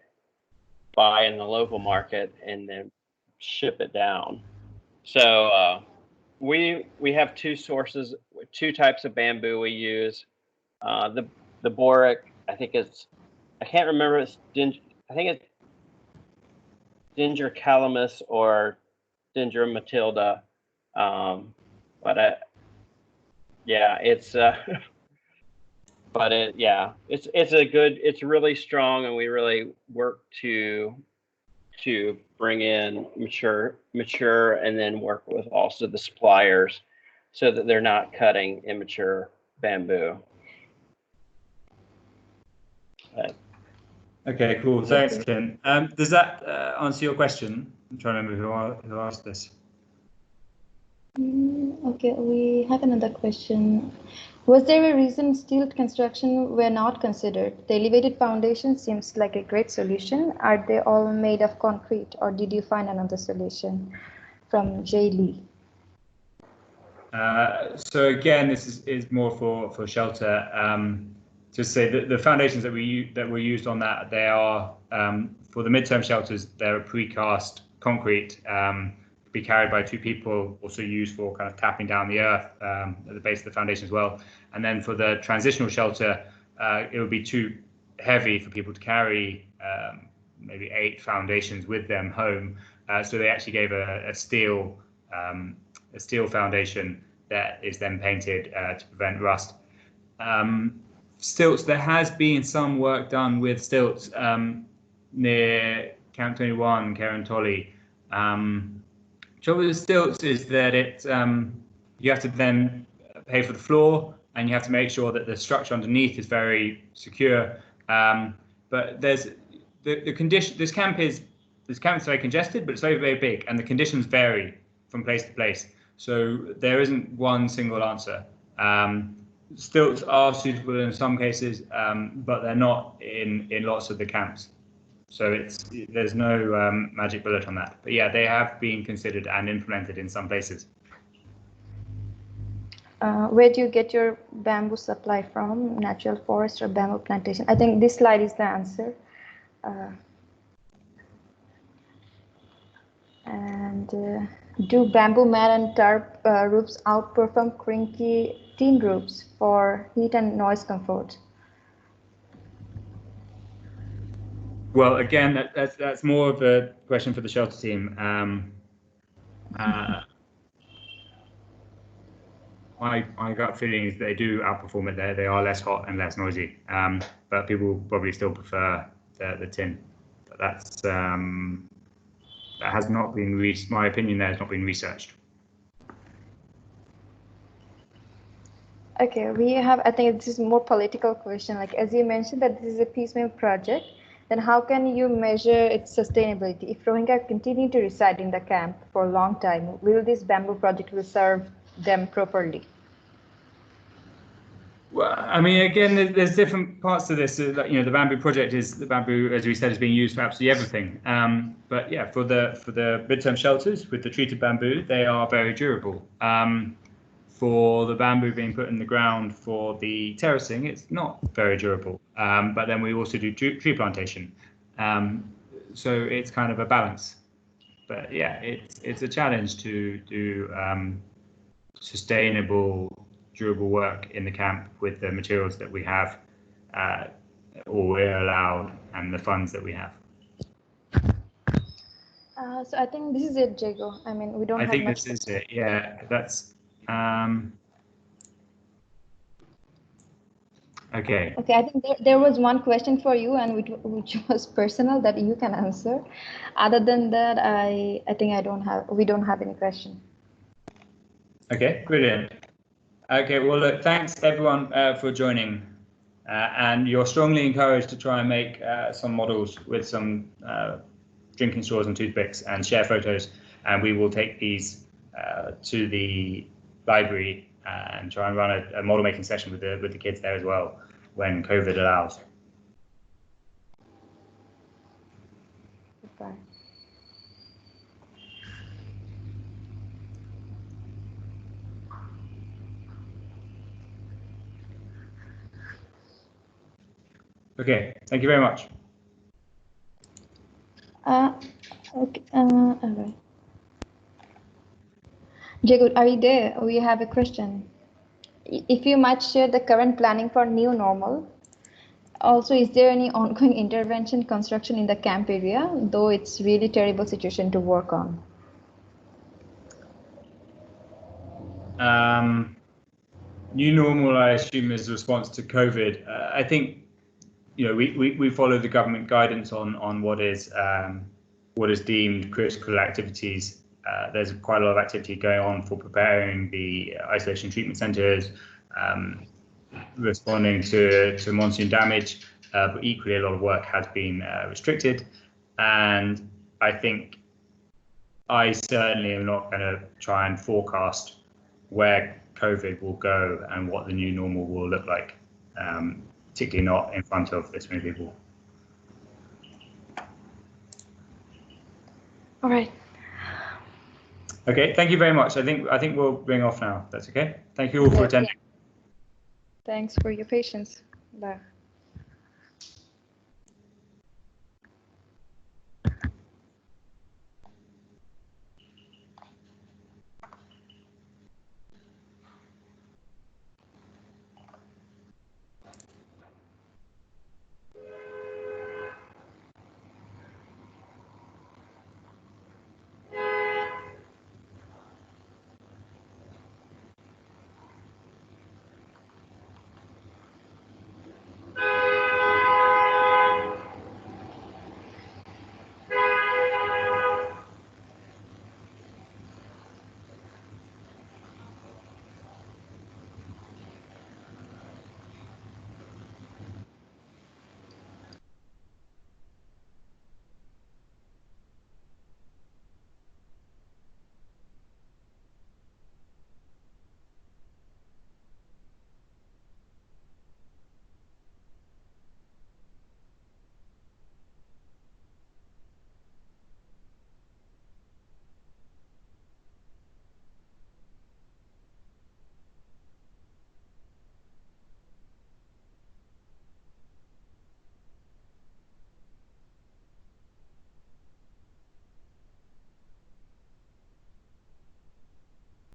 in the local market and then ship it down. So we have two types of bamboo we use. The borak, I can't remember, I think it's Dinger calamus or Dinger matilda. It's really strong, and we really work to bring in mature, and then work with also the suppliers so that they're not cutting immature bamboo. Okay, cool. Thanks, Ken. Does that answer your question? I'm trying to remember who asked this. Okay, we have another question. Was there a reason steel construction were not considered? The elevated foundation seems like a great solution. Are they all made of concrete, or did you find another solution? From Jay Lee. So again, this is more for shelter. just say that the foundations that were used on that, they are for the midterm shelters. They're a precast concrete, be carried by 2 people, also used for kind of tapping down the earth at the base of the foundation as well. And then for the transitional shelter, it would be too heavy for people to carry maybe 8 foundations with them home. So they actually gave a steel foundation that is then painted to prevent rust. Stilts, there has been some work done with stilts near Camp 21, Kerentoli. Trouble with stilts is that you have to then pay for the floor, and you have to make sure that the structure underneath is very secure. But there's the condition. This camp is very congested, but it's very, very big, and the conditions vary from place to place. So there isn't one single answer. Stilts are suitable in some cases, but they're not in lots of the camps. So there's no magic bullet on that. But yeah, they have been considered and implemented in some places. Where do you get your bamboo supply from? Natural forest or bamboo plantation? I think this slide is the answer. Do bamboo mat and tarp roofs outperform crinky tin roofs for heat and noise comfort? Well, again, that's more of a question for the shelter team. My gut feeling is they do outperform it. They are less hot and less noisy, but people probably still prefer the tin. But that has not been my opinion. There has not been researched. Okay, we have. I think this is more political question. Like as you mentioned that this is a piecemeal project, then how can you measure its sustainability? If Rohingya continue to reside in the camp for a long time, will this bamboo project will serve them properly? Well, I mean, again, there's different parts to this. The bamboo project as we said, is being used for absolutely everything. But yeah, for the midterm shelters with the treated bamboo, they are very durable. For the bamboo being put in the ground for the terracing, it's not very durable. But then we also do tree plantation. So it's kind of a balance. But yeah, it's a challenge to do sustainable, durable work in the camp with the materials that we have, or we're allowed, and the funds that we have. So I think this is it, Jago. I mean, we don't have much. I think this is it. Yeah, that's. Okay. Okay, I think there was one question for you, and which was personal that you can answer. Other than that, I think we don't have any question. Okay, brilliant. Okay, well, look, thanks everyone for joining, and you're strongly encouraged to try and make some models with some drinking straws and toothpicks and share photos, and we will take these to the library and try and run a model making session with the kids there as well when COVID allows. Goodbye. Okay, thank you very much. Okay, all right. Jago, are you there? We have a question. If you might share the current planning for new normal. Also, is there any ongoing intervention construction in the camp area, though it's really terrible situation to work on? New normal, I assume, is a response to COVID. I think, we follow the government guidance on what is deemed critical activities. There's quite a lot of activity going on for preparing the isolation treatment centres, responding to monsoon damage, but equally a lot of work has been restricted. And I think I certainly am not going to try and forecast where COVID will go and what the new normal will look like, particularly not in front of this many people. All right. Okay, thank you very much. I think we'll ring off now. That's okay. Thank you all for attending. Thanks for your patience. Bye.